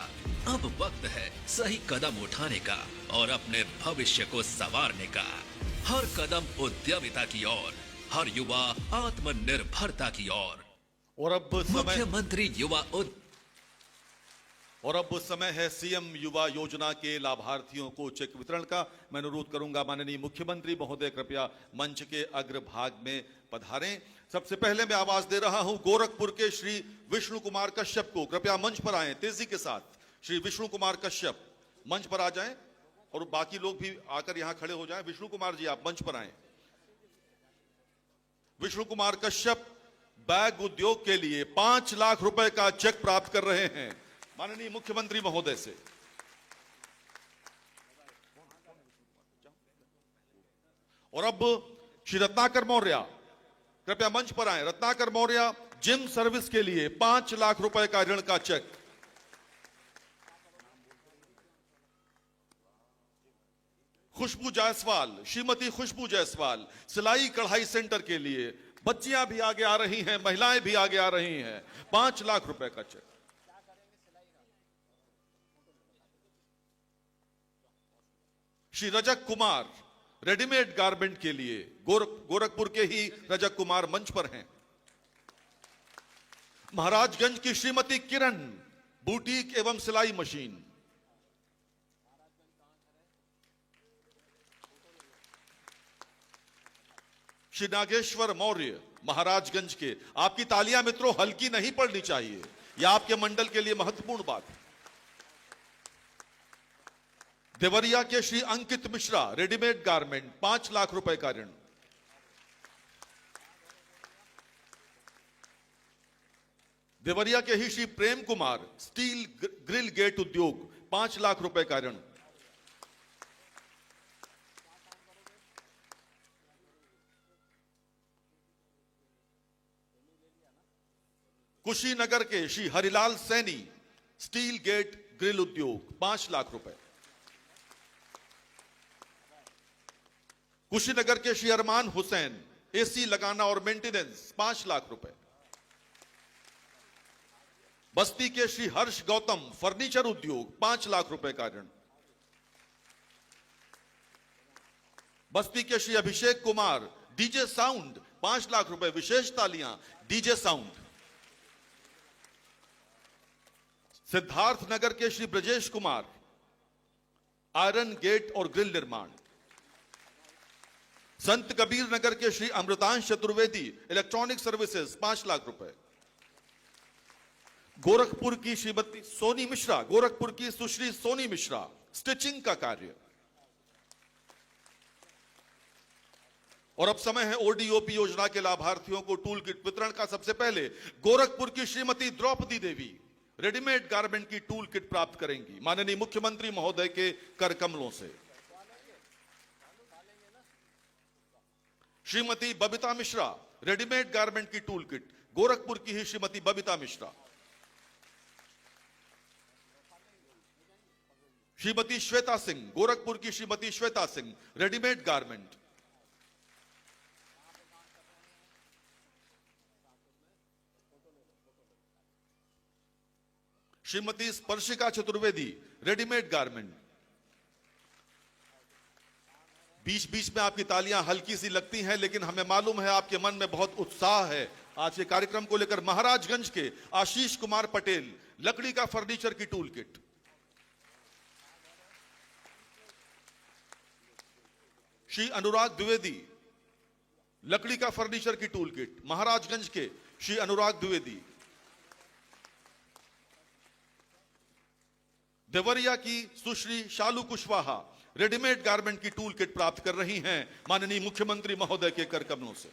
अब वक्त है सही कदम उठाने का और अपने भविष्य को संवारने का। हर कदम उद्यमिता की ओर, हर युवा आत्मनिर्भरता की ओर। और अब समय मुख्यमंत्री युवा और अब समय है सीएम युवा योजना के लाभार्थियों को चेक वितरण का। मैं अनुरोध करूंगा माननीय मुख्यमंत्री महोदय कृपया मंच के अग्रभाग में पधारें। सबसे पहले मैं आवाज दे रहा हूं गोरखपुर के श्री विष्णु कुमार कश्यप को, कृपया मंच पर आएं तेजी के साथ। श्री विष्णु कुमार कश्यप मंच पर आ जाएं और बाकी लोग भी आकर यहां खड़े हो जाएं। विष्णु कुमार जी आप मंच पर आएं। विष्णु कुमार कश्यप बैग उद्योग के लिए 5 लाख रुपए का चेक प्राप्त कर रहे हैं माननीय मुख्यमंत्री महोदय से। और अब श्री रत्नाकर मौर्य कृपया मंच पर आए। रत्नाकर मौर्य जिम सर्विस के लिए 5 लाख रुपए का ऋण का चेक। खुशबू जायसवाल, श्रीमती खुशबू जायसवाल सिलाई कढ़ाई सेंटर के लिए, बच्चियां भी आगे आ रही हैं, महिलाएं भी आगे आ रही हैं, 5 लाख रुपए का cheque. Shri Rajak Kumar readymade garment के लिए, गोरखपुर के ही रजक कुमार मंच पर हैं। महाराजगंज की श्रीमती किरण बुटीक एवं सिलाई मशीन। श्री नागेश्वर मौर्य महाराजगंज के, आपकी तालियां मित्रों हल्की नहीं पड़नी चाहिए, यह आपके मंडल के लिए महत्वपूर्ण बात है। देवरिया के श्री अंकित मिश्रा रेडीमेड गारमेंट 5 लाख रुपए का ऋण। देवरिया के ही Shri Prem Kumar steel grill gate उद्योग 5 लाख रुपए का ऋण। कुशीनगर के Shri Harilal Saini steel gate grill उद्योग 5 लाख रुपए। कुशीनगर के श्री अरमान हुसैन एसी लगाना और मेंटेनेंस 5 लाख रुपए। बस्ती के श्री हर्ष गौतम फर्नीचर उद्योग 5 लाख रुपए का ऋण। बस्ती के श्री अभिषेक कुमार डीजे साउंड 5 लाख रुपए, विशेष तालियां डीजे साउंड। सिद्धार्थ नगर के श्री ब्रजेश कुमार आयरन गेट और ग्रिल निर्माण। संत कबीर नगर के श्री अमृतांश चतुर्वेदी इलेक्ट्रॉनिक सर्विसेज 5 लाख रुपए। गोरखपुर की श्रीमती सोनी मिश्रा, गोरखपुर की सुश्री सोनी मिश्रा स्टिचिंग का कार्य। और अब समय है ओडीओपी योजना के लाभार्थियों को टूल किट वितरण का। सबसे पहले गोरखपुर की श्रीमती द्रौपदी देवी रेडीमेड गारमेंट की टूल किट प्राप्त करेंगी माननीय मुख्यमंत्री महोदय के कर कमलों से। श्रीमती बबीता मिश्रा रेडीमेड गारमेंट की टूल किट, गोरखपुर की ही श्रीमती बबीता मिश्रा। श्रीमती श्वेता सिंह, गोरखपुर की Shrimati Shweta Singh readymade garment. Shrimati Sparshika Chaturvedi readymade garment. बीच बीच में आपकी तालियां हल्की सी लगती हैं, लेकिन हमें मालूम है आपके मन में बहुत उत्साह है आज के कार्यक्रम को लेकर। महाराजगंज के आशीष कुमार पटेल लकड़ी का फर्नीचर की टूल किट। श्री अनुराग द्विवेदी लकड़ी का फर्नीचर की टूल किट, महाराजगंज के श्री अनुराग द्विवेदी। देवरिया की सुश्री शालू कुशवाहा रेडीमेड गारमेंट की टूल किट प्राप्त कर रही हैं माननीय मुख्यमंत्री महोदय के कर कमलों से।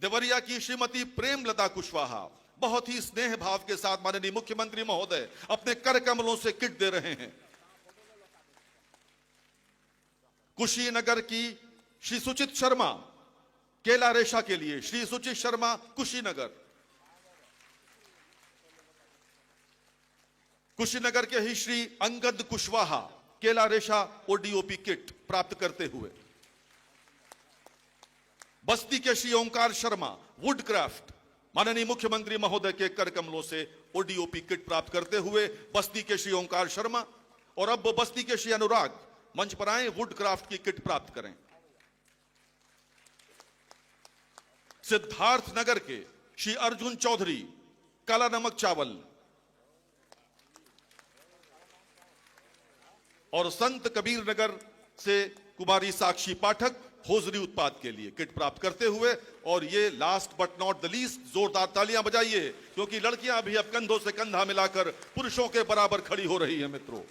देवरिया की श्रीमती प्रेमलता कुशवाहा बहुत ही स्नेह भाव के साथ माननीय मुख्यमंत्री महोदय अपने कर कमलों से किट दे रहे हैं। कुशीनगर की श्री सुचित शर्मा केला रेशा के लिए, श्री सुचित शर्मा कुशीनगर। कुशीनगर के ही श्री अंगद कुशवाहा केला रेशा ओडीओपी किट प्राप्त करते हुए। बस्ती के श्री ओंकार शर्मा वुड क्राफ्ट माननीय मुख्यमंत्री महोदय के कर कमलों से ओडीओपी किट प्राप्त करते हुए बस्ती के श्री ओंकार शर्मा। और अब बस्ती के श्री अनुराग मंच पर आए, वुड क्राफ्ट की किट प्राप्त करें। सिद्धार्थ नगर के श्री अर्जुन चौधरी काला नमक चावल और संत कबीर नगर से कुमारी साक्षी पाठक होजरी उत्पाद के लिए किट प्राप्त करते हुए, और ये last but not the least जोरदार तालियां बजाइए, क्योंकि लड़कियां भी अब कंधों से कंधा मिलाकर पुरुषों के बराबर खड़ी हो रही हैं। मित्रों,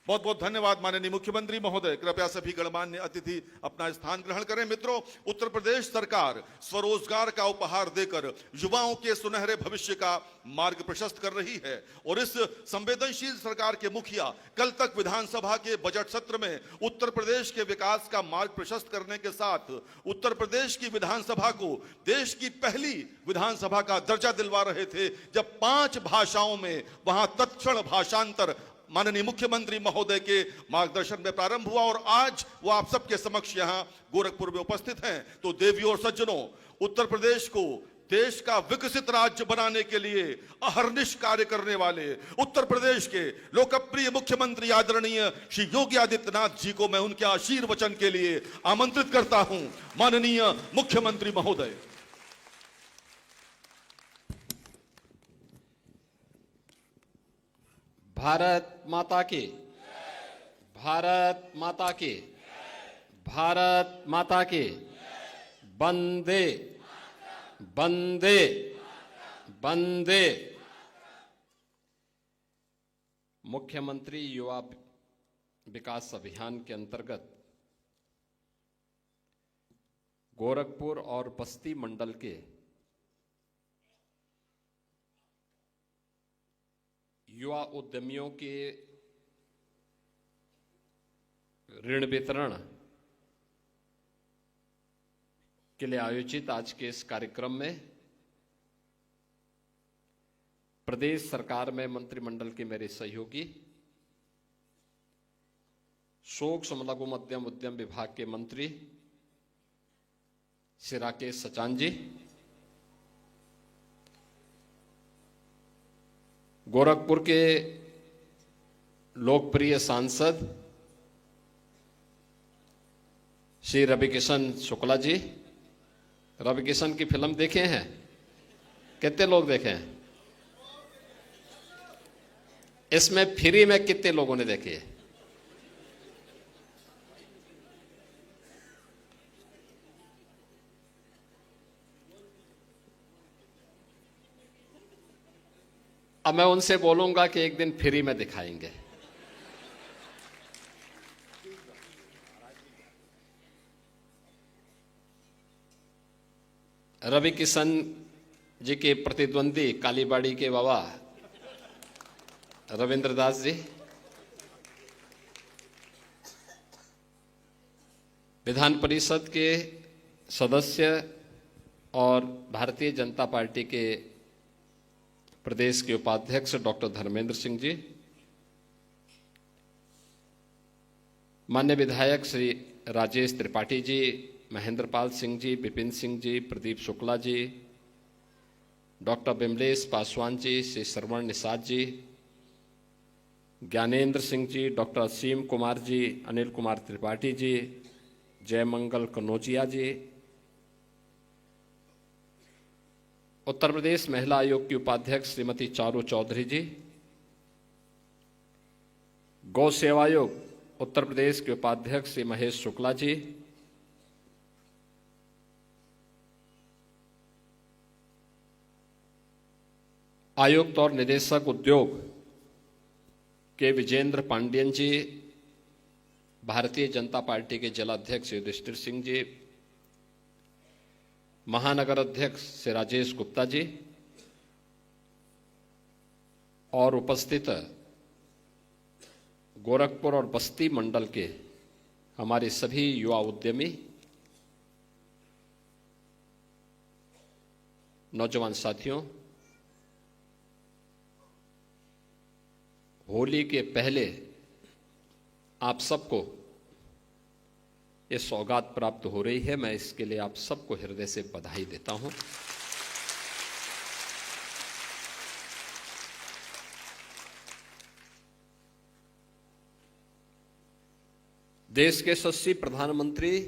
बहुत बहुत धन्यवाद माननीय मुख्यमंत्री महोदय। कृपया सभी गणमान्य अतिथि अपना स्थान ग्रहण करें। मित्रों, उत्तर प्रदेश सरकार स्वरोजगार का उपहार देकर युवाओं के सुनहरे भविष्य का मार्ग प्रशस्त कर रही है, और इस संवेदनशील सरकार के मुखिया कल तक विधानसभा के बजट सत्र में उत्तर प्रदेश के विकास का मार्ग प्रशस्त करने के साथ उत्तर प्रदेश की विधानसभा को देश की पहली विधानसभा का दर्जा दिलवा रहे थे, जब 5 भाषाओं में वहां तत्क्षण भाषांतर माननीय मुख्यमंत्री महोदय के मार्गदर्शन में प्रारंभ हुआ, और आज वो आप सबके समक्ष यहां गोरखपुर में उपस्थित हैं। तो देवियों और सज्जनों, उत्तर प्रदेश को देश का विकसित राज्य बनाने के लिए अहर्निश कार्य करने वाले उत्तर प्रदेश के लोकप्रिय मुख्यमंत्री आदरणीय श्री योगी आदित्यनाथ जी को मैं उनके आशीर्वचन के लिए आमंत्रित करता हूं। माननीय मुख्यमंत्री महोदय। भारत माता की, भारत माता की, भारत माता की, वंदे वंदे वंदे। मुख्यमंत्री युवा विकास अभियान के अंतर्गत गोरखपुर और बस्ती मंडल के युवा उद्यमियों के ऋण वितरण के लिए आयोजित आज के इस कार्यक्रम में प्रदेश सरकार में मंत्रिमंडल के मेरे सहयोगी, सूक्ष्म लघु मध्यम उद्यम विभाग के मंत्री श्री राकेश सचान जी, गोरखपुर के लोकप्रिय सांसद श्री रविकिशन शुक्ला जी। रविकिशन की फिल्म देखे हैं? कितने लोग देखे हैं? इसमें फ्री में कितने लोगों ने देखी है? अब मैं उनसे बोलूंगा कि एक दिन फ्री में दिखाएंगे। रवि किशन जी के प्रतिद्वंदी कालीबाड़ी के बाबा रविंद्र दास जी, विधान परिषद के सदस्य और भारतीय जनता पार्टी के प्रदेश के उपाध्यक्ष डॉक्टर धर्मेंद्र सिंह जी, मान्य विधायक श्री राजेश त्रिपाठी जी, महेंद्रपाल सिंह जी, विपिन सिंह जी, प्रदीप शुक्ला जी, डॉक्टर बिमलेश पासवान जी, श्री श्रवण निषाद जी, ज्ञानेंद्र सिंह जी, डॉक्टर असीम कुमार जी, अनिल कुमार त्रिपाठी जी, जयमंगल कनौजिया जी, उत्तर प्रदेश महिला आयोग की उपाध्यक्ष श्रीमती चारू चौधरी जी, गौ सेवा आयोग उत्तर प्रदेश के उपाध्यक्ष श्री महेश शुक्ला जी, आयुक्त और निदेशक उद्योग के विजेंद्र पांडियन जी, भारतीय जनता पार्टी के जिलाध्यक्ष युधिष्ठिर सिंह जी, महानगर अध्यक्ष श्री राजेश गुप्ता जी और उपस्थित गोरखपुर और बस्ती मंडल के हमारे सभी युवा उद्यमी, नौजवान साथियों, होली के पहले आप सबको ये सौगात प्राप्त हो रही है। मैं इसके लिए आप सबको हृदय से बधाई देता हूं। देश के यशस्वी प्रधानमंत्री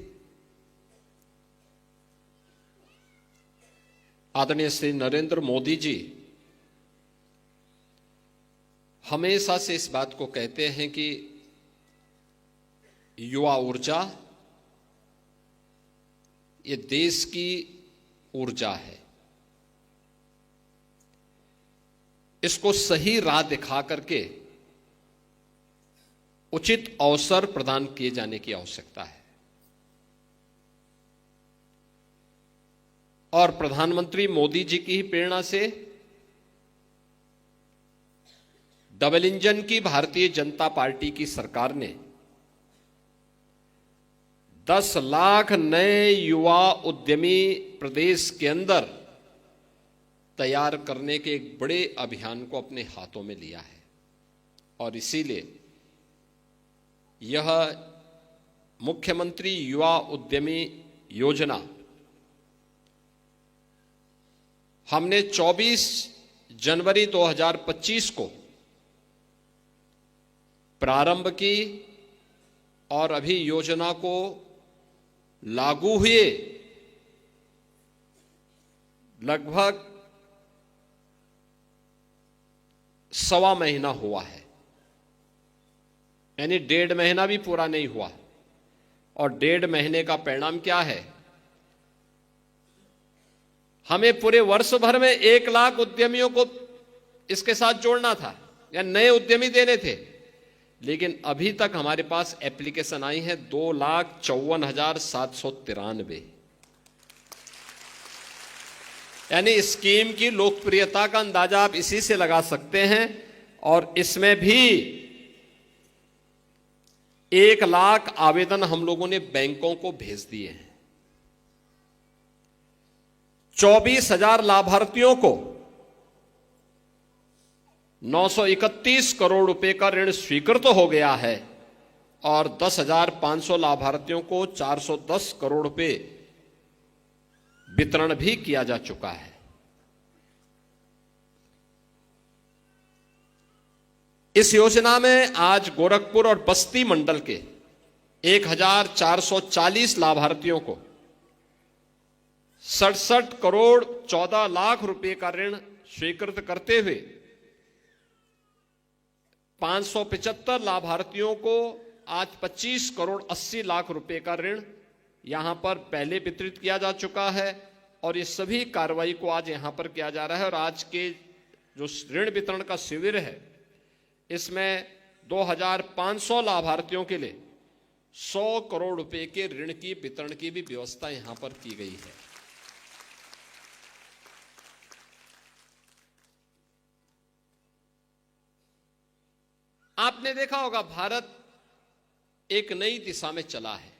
आदरणीय श्री नरेंद्र मोदी जी हमेशा से इस बात को कहते हैं कि युवा ऊर्जा ये देश की ऊर्जा है, इसको सही राह दिखा करके उचित अवसर प्रदान किए जाने की आवश्यकता है। और प्रधानमंत्री मोदी जी की ही प्रेरणा से डबल इंजन की भारतीय जनता पार्टी की सरकार ने 10 लाख नए युवा उद्यमी प्रदेश के अंदर तैयार करने के एक बड़े अभियान को अपने हाथों में लिया है। और इसीलिए यह मुख्यमंत्री युवा उद्यमी योजना हमने 24 जनवरी 2025 को प्रारंभ की और अभी योजना को लागू हुए लगभग 1.25 महीना हुआ है, यानी 1.5 महीना भी पूरा नहीं हुआ। और 1.5 महीने का परिणाम क्या है? हमें पूरे वर्ष भर में 1 लाख उद्यमियों को इसके साथ जोड़ना था या नए उद्यमी देने थे, लेकिन अभी तक हमारे पास एप्लीकेशन आई है 2,54,793। यानी स्कीम की लोकप्रियता का अंदाजा आप इसी से लगा सकते हैं। और इसमें भी 1 लाख आवेदन हम लोगों ने बैंकों को भेज दिए हैं। 24,000 लाभार्थियों को 931 करोड़ रुपए का ऋण स्वीकृत हो गया है और 10,500 लाभार्थियों को 410 करोड़ रुपए वितरण भी किया जा चुका है। इस योजना में आज गोरखपुर और बस्ती मंडल के 1,440 लाभार्थियों को 67 करोड़ 14 लाख रुपए का ऋण स्वीकृत करते हुए 575 लाभार्थियों को आज 25 करोड़ 80 लाख रुपए का ऋण यहां पर पहले वितरित किया जा चुका है। और ये सभी कार्रवाई को आज यहां पर किया जा रहा है। और आज के जो ऋण वितरण का शिविर है, इसमें 2,500 लाभार्थियों के लिए 100 करोड़ रुपए के ऋण की वितरण की भी व्यवस्था यहां पर की गई है। आपने देखा होगा भारत एक नई दिशा में चला है।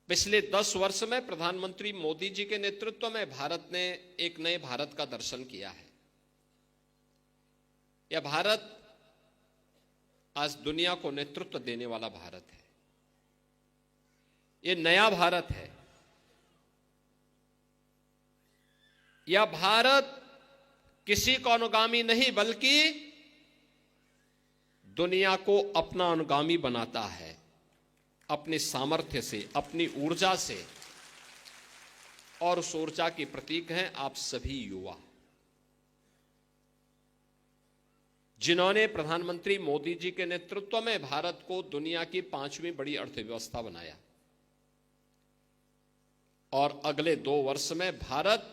पिछले 10 वर्ष में प्रधानमंत्री मोदी जी के नेतृत्व में भारत ने एक नए भारत का दर्शन किया है। यह भारत आज दुनिया को नेतृत्व देने वाला भारत है। यह नया भारत है। यह भारत किसी का अनुगामी नहीं बल्कि दुनिया को अपना अनुगामी बनाता है, अपने सामर्थ्य से, अपनी ऊर्जा से। और उस ऊर्जा के प्रतीक हैं आप सभी युवा, जिन्होंने प्रधानमंत्री मोदी जी के नेतृत्व में भारत को दुनिया की 5वीं बड़ी अर्थव्यवस्था बनाया। और अगले 2 वर्ष में भारत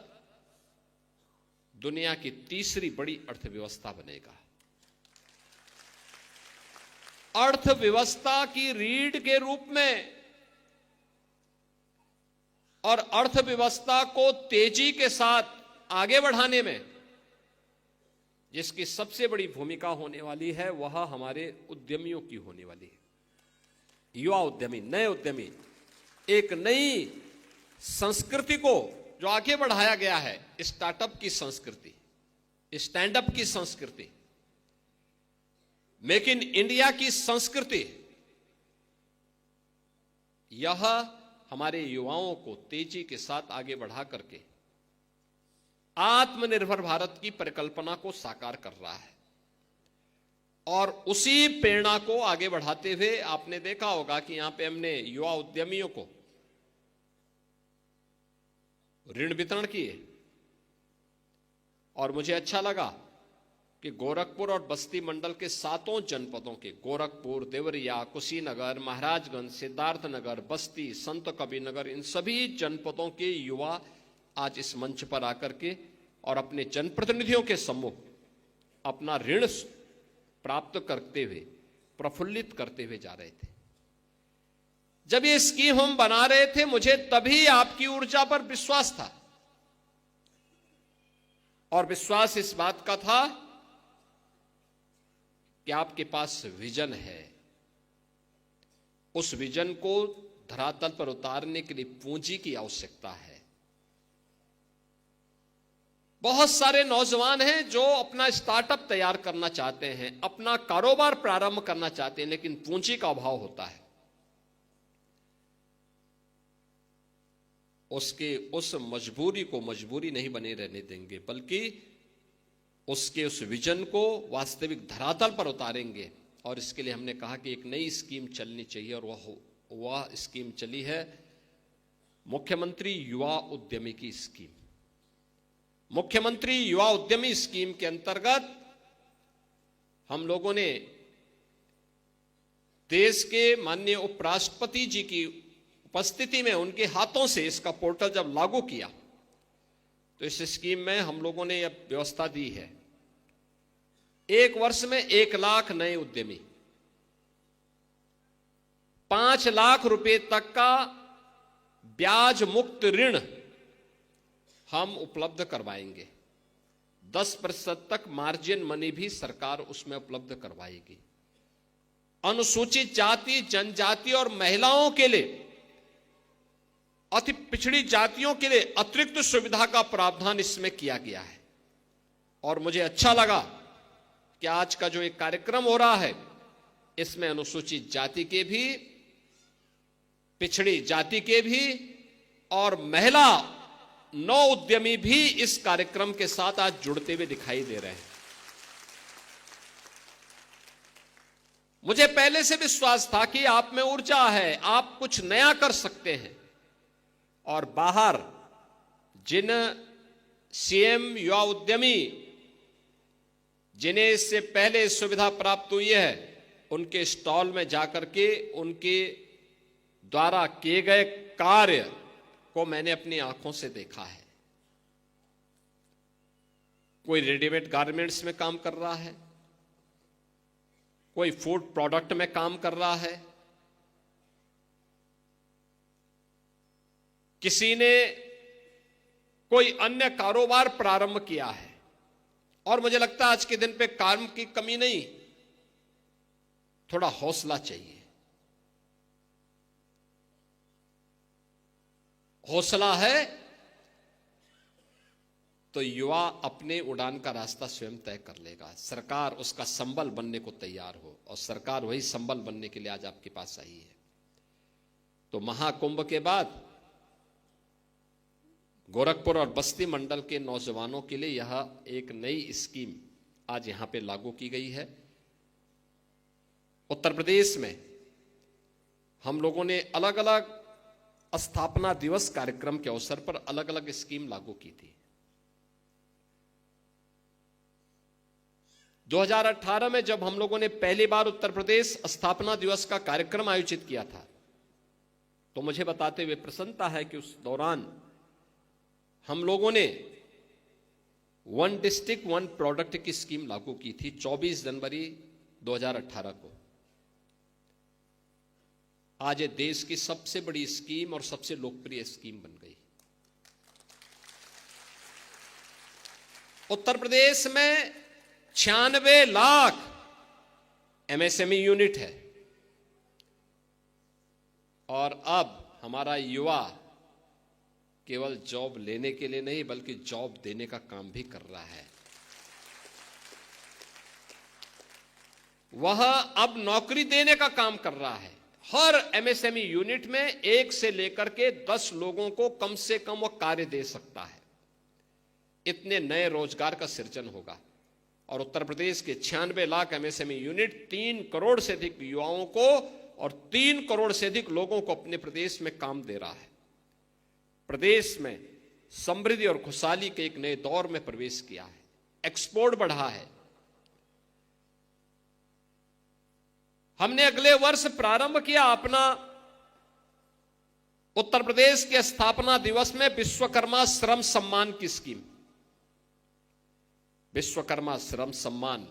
दुनिया की 3री बड़ी अर्थव्यवस्था बनेगा। अर्थव्यवस्था की रीढ़ के रूप में और अर्थव्यवस्था को तेजी के साथ आगे बढ़ाने में जिसकी सबसे बड़ी भूमिका होने वाली है, वह हमारे उद्यमियों की होने वाली है। युवा उद्यमी, नए उद्यमी, एक नई संस्कृति को जो आगे बढ़ाया गया है, स्टार्टअप की संस्कृति, स्टैंड अप की संस्कृति, मेक इन इंडिया की संस्कृति, यह हमारे युवाओं को तेजी के साथ आगे बढ़ा करके आत्मनिर्भर भारत की परिकल्पना को साकार कर रहा है। और उसी प्रेरणा को आगे बढ़ाते हुए आपने देखा होगा कि यहां पे हमने युवा उद्यमियों को ऋण वितरण किए। और मुझे अच्छा लगा कि गोरखपुर और बस्ती मंडल के 7 जनपदों के गोरखपुर, देवरिया, कुशीनगर, महाराजगंज, सिद्धार्थनगर, बस्ती, संत कबीरनगर, इन सभी जनपदों के युवा आज इस मंच पर आकर के और अपने जनप्रतिनिधियों के सम्मुख अपना ऋण प्राप्त करते हुए, प्रफुल्लित करते हुए जा रहे थे। जब ये स्कीम हम बना रहे थे, मुझे तभी आपकी ऊर्जा पर विश्वास था, और विश्वास इस बात का था कि आपके पास विजन है। उस विजन को धरातल पर उतारने के लिए पूंजी की आवश्यकता है। बहुत सारे नौजवान हैं जो अपना स्टार्टअप तैयार करना चाहते हैं, अपना कारोबार प्रारंभ करना चाहते हैं, लेकिन पूंजी का अभाव होता है। उसके उस मजबूरी को मजबूरी नहीं बने रहने देंगे, बल्कि उसके उस विजन को वास्तविक धरातल पर उतारेंगे। और इसके लिए हमने कहा कि एक नई स्कीम चलनी चाहिए, और वह स्कीम चली है मुख्यमंत्री युवा उद्यमी की स्कीम। मुख्यमंत्री युवा उद्यमी स्कीम के अंतर्गत हम लोगों ने देश के माननीय उपराष्ट्रपति जी की उपस्थिति में उनके हाथों से इसका पोर्टल जब लागू किया, तो इस स्कीम में हम लोगों ने यह व्यवस्था दी है, 1 वर्ष में 1 लाख नए उद्यमी, 5 लाख रुपए तक का ब्याज मुक्त ऋण हम उपलब्ध करवाएंगे। 10% तक मार्जिन मनी भी सरकार उसमें उपलब्ध करवाएगी। अनुसूचित जाति, जनजाति और महिलाओं के लिए, अति पिछड़ी जातियों के लिए अतिरिक्त सुविधा का प्रावधान इसमें किया गया है। और मुझे अच्छा लगा कि आज का जो एक कार्यक्रम हो रहा है, इसमें अनुसूचित जाति के भी, पिछड़ी जाति के भी और महिला नौ उद्यमी भी इस कार्यक्रम के साथ आज जुड़ते हुए दिखाई दे रहे हैं। मुझे पहले से विश्वास था कि आप में ऊर्जा है, आप कुछ नया कर सकते हैं। और बाहर जिन सीएम युवा उद्यमी जिन्हें इससे पहले सुविधा प्राप्त हुई है, उनके स्टॉल में जाकर के उनके द्वारा किए गए कार्य को मैंने अपनी आंखों से देखा है। कोई रेडीमेड गारमेंट्स में काम कर रहा है, कोई फूड प्रोडक्ट में काम कर रहा है, किसी ने कोई अन्य कारोबार प्रारंभ किया है। और मुझे लगता है आज के दिन पे काम की कमी नहीं, थोड़ा हौसला चाहिए। हौसला है तो युवा अपने उड़ान का रास्ता स्वयं तय कर लेगा। सरकार उसका संबल बनने को तैयार हो, और सरकार वही संबल बनने के लिए आज आपके पास आई है। तो महाकुंभ के बाद गोरखपुर और बस्ती मंडल के नौजवानों के लिए यह एक नई स्कीम आज यहां पे लागू की गई है। उत्तर प्रदेश में हम लोगों ने अलग अलग स्थापना दिवस कार्यक्रम के अवसर पर अलग अलग स्कीम लागू की थी। 2018 में जब हम लोगों ने पहली बार उत्तर प्रदेश स्थापना दिवस का कार्यक्रम आयोजित किया था, तो मुझे बताते हुए प्रसन्नता है कि उस दौरान हम लोगों ने 1 डिस्ट्रिक्ट 1 प्रोडक्ट की स्कीम लागू की थी 24 जनवरी 2018 को। आज ये देश की सबसे बड़ी स्कीम और सबसे लोकप्रिय स्कीम बन गई। उत्तर प्रदेश में 96 लाख एमएसएमई यूनिट है, और अब हमारा युवा केवल जॉब लेने के लिए नहीं बल्कि जॉब देने का काम भी कर रहा है। वह अब नौकरी देने का काम कर रहा है। हर एमएसएमई यूनिट में 1 से लेकर के 10 लोगों को कम से कम वह कार्य दे सकता है। इतने नए रोजगार का सृजन होगा। और उत्तर प्रदेश के 96 लाख एमएसएमई यूनिट 3 करोड़ से अधिक युवाओं को और 3 करोड़ से अधिक लोगों को अपने प्रदेश में काम दे रहा है। प्रदेश में समृद्धि और खुशहाली के एक नए दौर में प्रवेश किया है। एक्सपोर्ट बढ़ा है। हमने अगले वर्ष प्रारंभ किया अपना उत्तर प्रदेश के स्थापना दिवस में विश्वकर्मा श्रम सम्मान की स्कीम। विश्वकर्मा श्रम सम्मान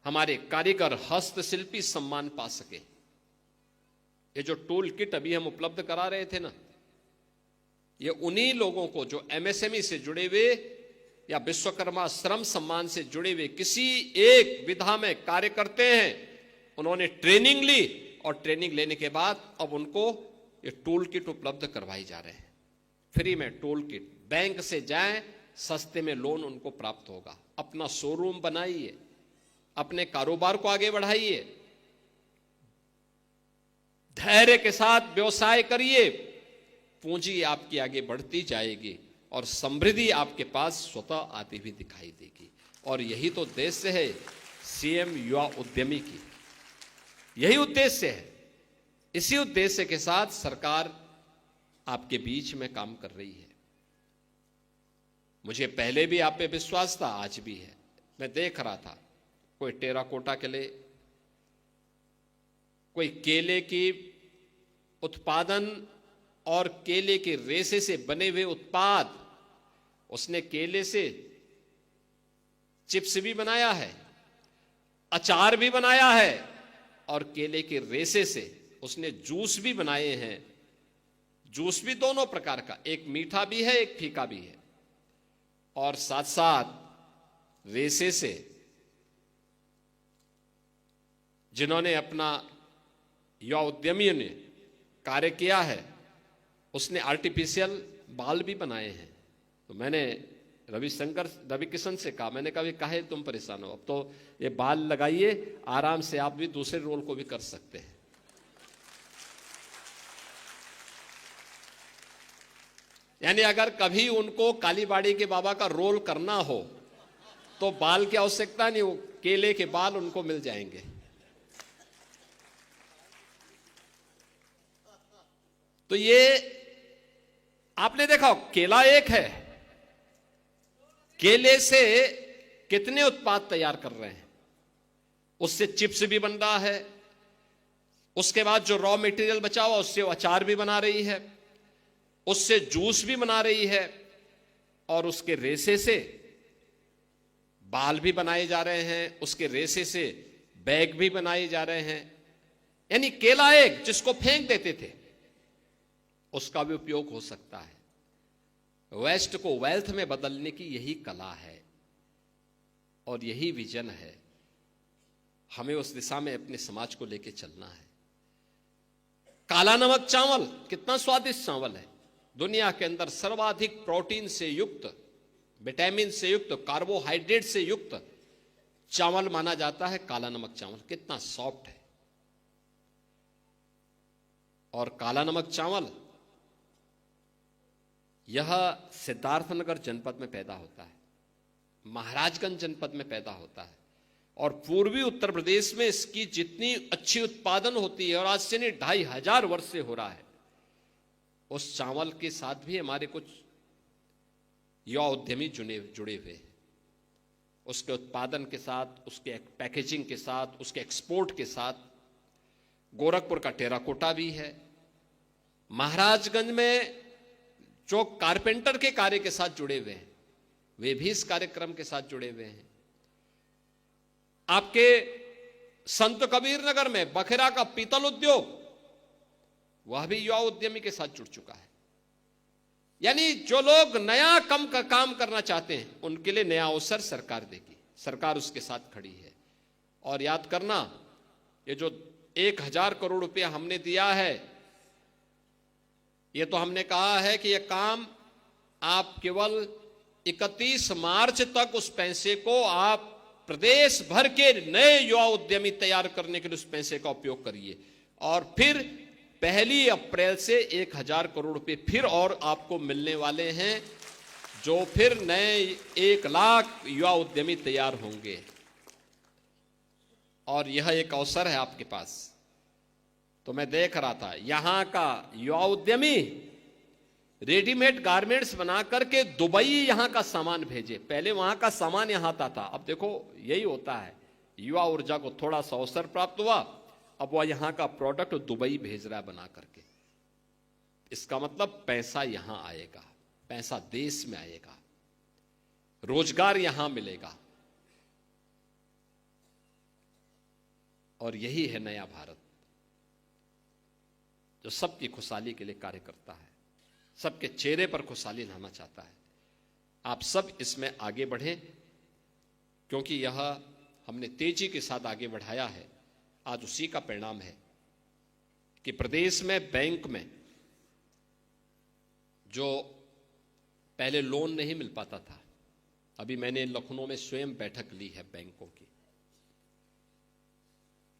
हमारे कारीगर हस्तशिल्पी सम्मान पा सके। ये जो टूल किट अभी हम उपलब्ध करा रहे थे ना, ये उन्हीं लोगों को जो एमएसएमई से जुड़े हुए या विश्वकर्मा श्रम सम्मान से जुड़े हुए किसी एक विधा में कार्य करते हैं, उन्होंने ट्रेनिंग ली और ट्रेनिंग लेने के बाद अब उनको ये टूल किट उपलब्ध करवाई जा रहे हैं। फ्री में टूल किट, बैंक से जाएं, सस्ते में लोन उनको प्राप्त होगा। अपना शोरूम बनाइए, अपने कारोबार को आगे बढ़ाइए, धैर्य के साथ व्यवसाय करिए, पूंजी आपकी आगे बढ़ती जाएगी और समृद्धि आपके पास स्वतः आती हुई दिखाई देगी। और यही तो उद्देश्य है सीएम युवा उद्यमी की, यही उद्देश्य है। इसी उद्देश्य के साथ सरकार आपके बीच में काम कर रही है। मुझे पहले भी आप पे विश्वास था, आज भी है। मैं देख रहा था कोई टेराकोटा के लिए, कोई केले की उत्पादन और केले के रेशे से बने हुए उत्पाद, उसने केले से चिप्स भी बनाया है, अचार भी बनाया है और केले के रेशे से उसने जूस भी बनाए हैं। जूस भी दोनों प्रकार का, एक मीठा भी है, एक फीका भी है। और साथ साथ रेशे से जिन्होंने अपना युवा उद्यमियों ने कार्य किया है, उसने आर्टिफिशियल बाल भी बनाए हैं। तो मैंने रवि किशन से कहा, मैंने कहा काहे तुम परेशान हो, अब तो ये बाल लगाइए, आराम से आप भी दूसरे रोल को भी कर सकते हैं। यानी अगर कभी उनको कालीबाड़ी के बाबा का रोल करना हो तो बाल की आवश्यकता नहीं, वो केले के बाल उनको मिल जाएंगे। तो ये आपने देखा, केला एक है, केले से कितने उत्पाद तैयार कर रहे हैं। उससे चिप्स भी बन रहा है, उसके बाद जो रॉ मटेरियल बचा हुआ उससे अचार भी बना रही है, उससे जूस भी बना रही है और उसके रेशे से बाल भी बनाए जा रहे हैं, उसके रेशे से बैग भी बनाए जा रहे हैं। यानी केला एक जिसको फेंक देते थे, उसका भी उपयोग हो सकता है। वेस्ट को वेल्थ में बदलने की यही कला है और यही विजन है। हमें उस दिशा में अपने समाज को लेकर चलना है। काला नमक चावल कितना स्वादिष्ट चावल है, दुनिया के अंदर सर्वाधिक प्रोटीन से युक्त, विटामिन से युक्त, कार्बोहाइड्रेट से युक्त चावल माना जाता है काला नमक चावल। कितना सॉफ्ट है। और काला नमक चावल यह सिद्धार्थनगर जनपद में पैदा होता है, महाराजगंज जनपद में पैदा होता है और पूर्वी उत्तर प्रदेश में इसकी जितनी अच्छी उत्पादन होती है, और आज से नहीं 2500 वर्ष से हो रहा है, उस चावल के साथ भी हमारे कुछ युवा उद्यमी जुड़े हुए हैं। उसके उत्पादन के साथ, उसके पैकेजिंग के साथ, उसके एक्सपोर्ट के साथ। गोरखपुर का टेराकोटा भी है। महाराजगंज में जो कारपेंटर के कार्य के साथ जुड़े हुए हैं, वे भी इस कार्यक्रम के साथ जुड़े हुए हैं। आपके संत कबीर नगर में बखेरा का पीतल उद्योग, वह भी युवा उद्यमी के साथ जुड़ चुका है। यानी जो लोग नया काम करना चाहते हैं, उनके लिए नया अवसर सरकार देगी, सरकार उसके साथ खड़ी है। और याद करना, ये जो 1000 करोड़ रुपया हमने दिया है, ये तो हमने कहा है कि यह काम आप केवल 31 मार्च तक उस पैसे को आप प्रदेश भर के नए युवा उद्यमी तैयार करने के लिए उस पैसे का उपयोग करिए। और फिर 1 अप्रैल से 1000 करोड़ रुपए फिर और आपको मिलने वाले हैं, जो फिर नए 1 लाख युवा उद्यमी तैयार होंगे। और यह एक अवसर है आपके पास। तो मैं देख रहा था, यहां का युवा उद्यमी रेडीमेड गारमेंट्स बना करके दुबई यहां का सामान भेजे। पहले वहां का सामान यहां आता था। अब देखो यही होता है, युवा ऊर्जा को थोड़ा सा अवसर प्राप्त हुआ, अब वह यहां का प्रोडक्ट दुबई भेज रहा है बना करके। इसका मतलब पैसा यहां आएगा, पैसा देश में आएगा, रोजगार यहां मिलेगा, और यही है नया भारत जो सबकी खुशहाली के लिए कार्य करता है, सबके चेहरे पर खुशहाली लाना चाहता है। आप सब इसमें आगे बढ़ें, क्योंकि यह हमने तेजी के साथ आगे बढ़ाया है। आज उसी का परिणाम है कि प्रदेश में बैंक में जो पहले लोन नहीं मिल पाता था, अभी मैंने लखनऊ में स्वयं बैठक ली है बैंकों की,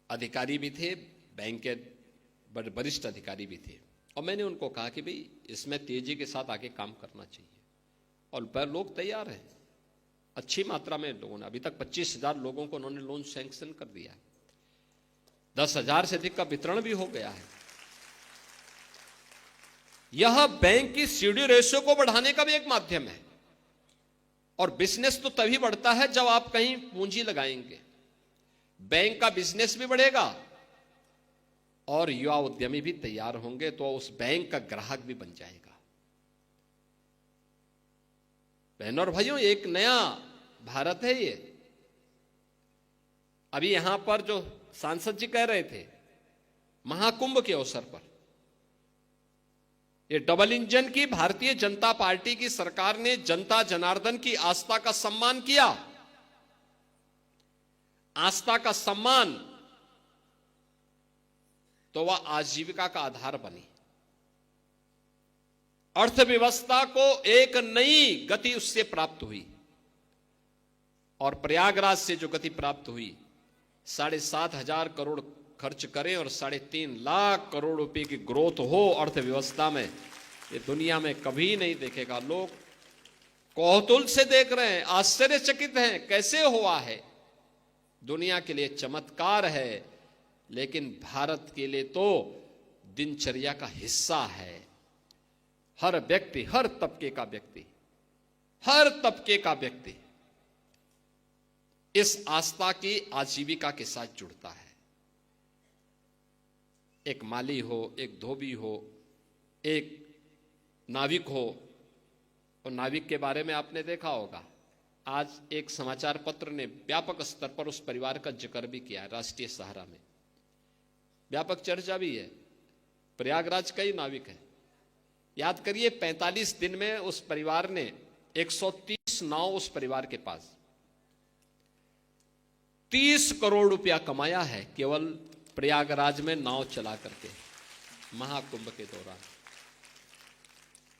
अधिकारी भी थे, बैंक के वरिष्ठ अधिकारी भी थे, और मैंने उनको कहा कि भाई इसमें तेजी के साथ आगे काम करना चाहिए, और लोग तैयार हैं। अच्छी मात्रा में लोगों ने, अभी तक 25,000 लोगों को उन्होंने लोन सैंक्शन कर दिया है, 10,000 से अधिक का वितरण भी हो गया है। यह बैंक की सीडी रेशियो को बढ़ाने का भी एक माध्यम है, और बिजनेस तो तभी बढ़ता है जब आप कहीं पूंजी लगाएंगे। बैंक का बिजनेस भी बढ़ेगा और युवा उद्यमी भी तैयार होंगे, तो उस बैंक का ग्राहक भी बन जाएगा। बहनों और भाइयों, एक नया भारत है ये। अभी यहां पर जो सांसद जी कह रहे थे, महाकुंभ के अवसर पर, ये डबल इंजन की भारतीय जनता पार्टी की सरकार ने जनता जनार्दन की आस्था का सम्मान किया। आस्था का सम्मान तो वह आजीविका का आधार बनी, अर्थव्यवस्था को एक नई गति उससे प्राप्त हुई, और प्रयागराज से जो गति प्राप्त हुई, 7,500 करोड़ खर्च करें और 3.5 लाख करोड़ रुपए की ग्रोथ हो अर्थव्यवस्था में, ये दुनिया में कभी नहीं देखेगा। लोग कौतूहल से देख रहे हैं, आश्चर्यचकित हैं, कैसे हुआ है। दुनिया के लिए चमत्कार है, लेकिन भारत के लिए तो दिनचर्या का हिस्सा है। हर व्यक्ति, हर तबके का व्यक्ति, हर तबके का व्यक्ति इस आस्था की आजीविका के साथ जुड़ता है। एक माली हो, एक धोबी हो, एक नाविक हो, और नाविक के बारे में आपने देखा होगा, आज एक समाचार पत्र ने व्यापक स्तर पर उस परिवार का जिक्र भी किया है, राष्ट्रीय सहारा में व्यापक चर्चा भी है। प्रयागराज का ही नाविक है। याद करिए, 45 दिन में उस परिवार ने 130 नाव, उस परिवार के पास 30 करोड़ रुपया कमाया है केवल प्रयागराज में नाव चला करके महाकुंभ के दौरान।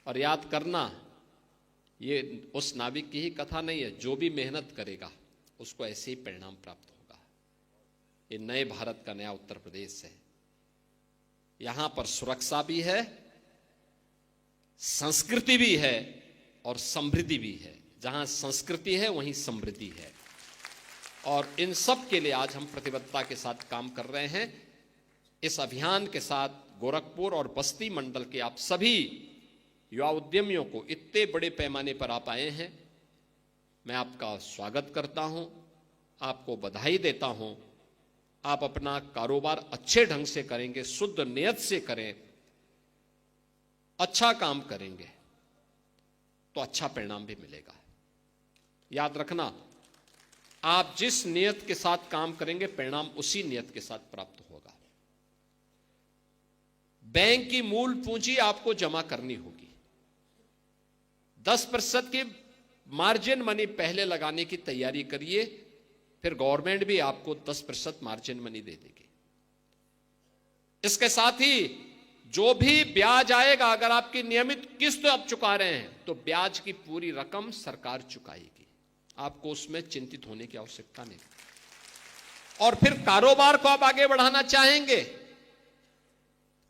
और याद करना, ये उस नाविक की ही कथा नहीं है, जो भी मेहनत करेगा उसको ऐसे ही परिणाम प्राप्त होगा। ये नए भारत का नया उत्तर प्रदेश है। यहां पर सुरक्षा भी है, संस्कृति भी है और समृद्धि भी है। जहां संस्कृति है वहीं समृद्धि है, और इन सब के लिए आज हम प्रतिबद्धता के साथ काम कर रहे हैं। इस अभियान के साथ गोरखपुर और बस्ती मंडल के आप सभी युवा उद्यमियों को, इतने बड़े पैमाने पर आप आए हैं, मैं आपका स्वागत करता हूं, आपको बधाई देता हूं। आप अपना कारोबार अच्छे ढंग से करेंगे, शुद्ध नियत से करें, अच्छा काम करेंगे तो अच्छा परिणाम भी मिलेगा। याद रखना, आप जिस नियत के साथ काम करेंगे, परिणाम उसी नियत के साथ प्राप्त होगा। बैंक की मूल पूंजी आपको जमा करनी होगी। 10% की मार्जिन मनी पहले लगाने की तैयारी करिए, फिर गवर्नमेंट भी आपको 10% मार्जिन मनी दे देगी। इसके साथ ही जो भी ब्याज आएगा, अगर आपकी नियमित किस्त आप चुका रहे हैं, तो ब्याज की पूरी रकम सरकार चुकाएगी। आपको उसमें चिंतित होने की आवश्यकता नहीं। और फिर कारोबार को आप आगे बढ़ाना चाहेंगे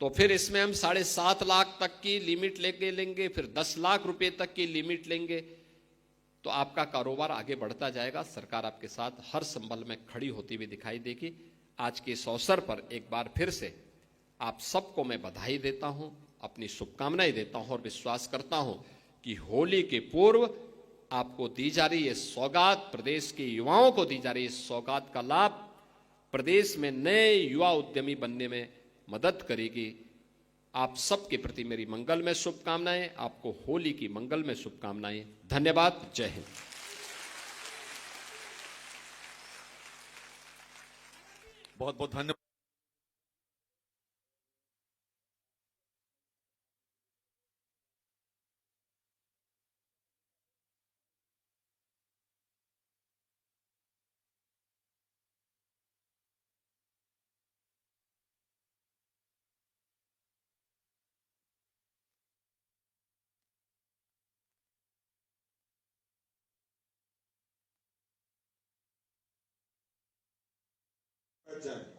तो फिर इसमें हम 7.5 लाख तक की लिमिट लेंगे, फिर 10 लाख रुपए तक की लिमिट लेंगे, तो आपका कारोबार आगे बढ़ता जाएगा। सरकार आपके साथ हर संबल में खड़ी होती हुई दिखाई देगी। आज के इस अवसर पर एक बार फिर से आप सबको मैं बधाई देता हूं, अपनी शुभकामनाएं देता हूं और विश्वास करता हूं कि होली के पूर्व आपको दी जा रही ये सौगात, प्रदेश के युवाओं को दी जा रही इस सौगात का लाभ प्रदेश में नए युवा उद्यमी बनने में मदद करेगी। आप सबके प्रति मेरी मंगलमय शुभकामनाएं, आपको होली की मंगलमय शुभकामनाएं। धन्यवाद। जय हिंद। बहुत बहुत धन्यवाद।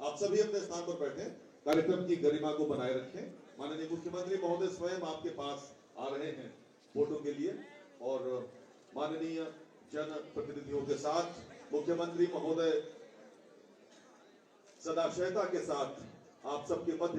आप सभी अपने स्थान पर बैठे, कार्यक्रम की गरिमा को बनाए रखें। माननीय मुख्यमंत्री महोदय स्वयं आपके पास आ रहे हैं फोटो के लिए और माननीय जन प्रतिनिधियों के साथ मुख्यमंत्री महोदय सदाशयता के साथ आप सबके मध्य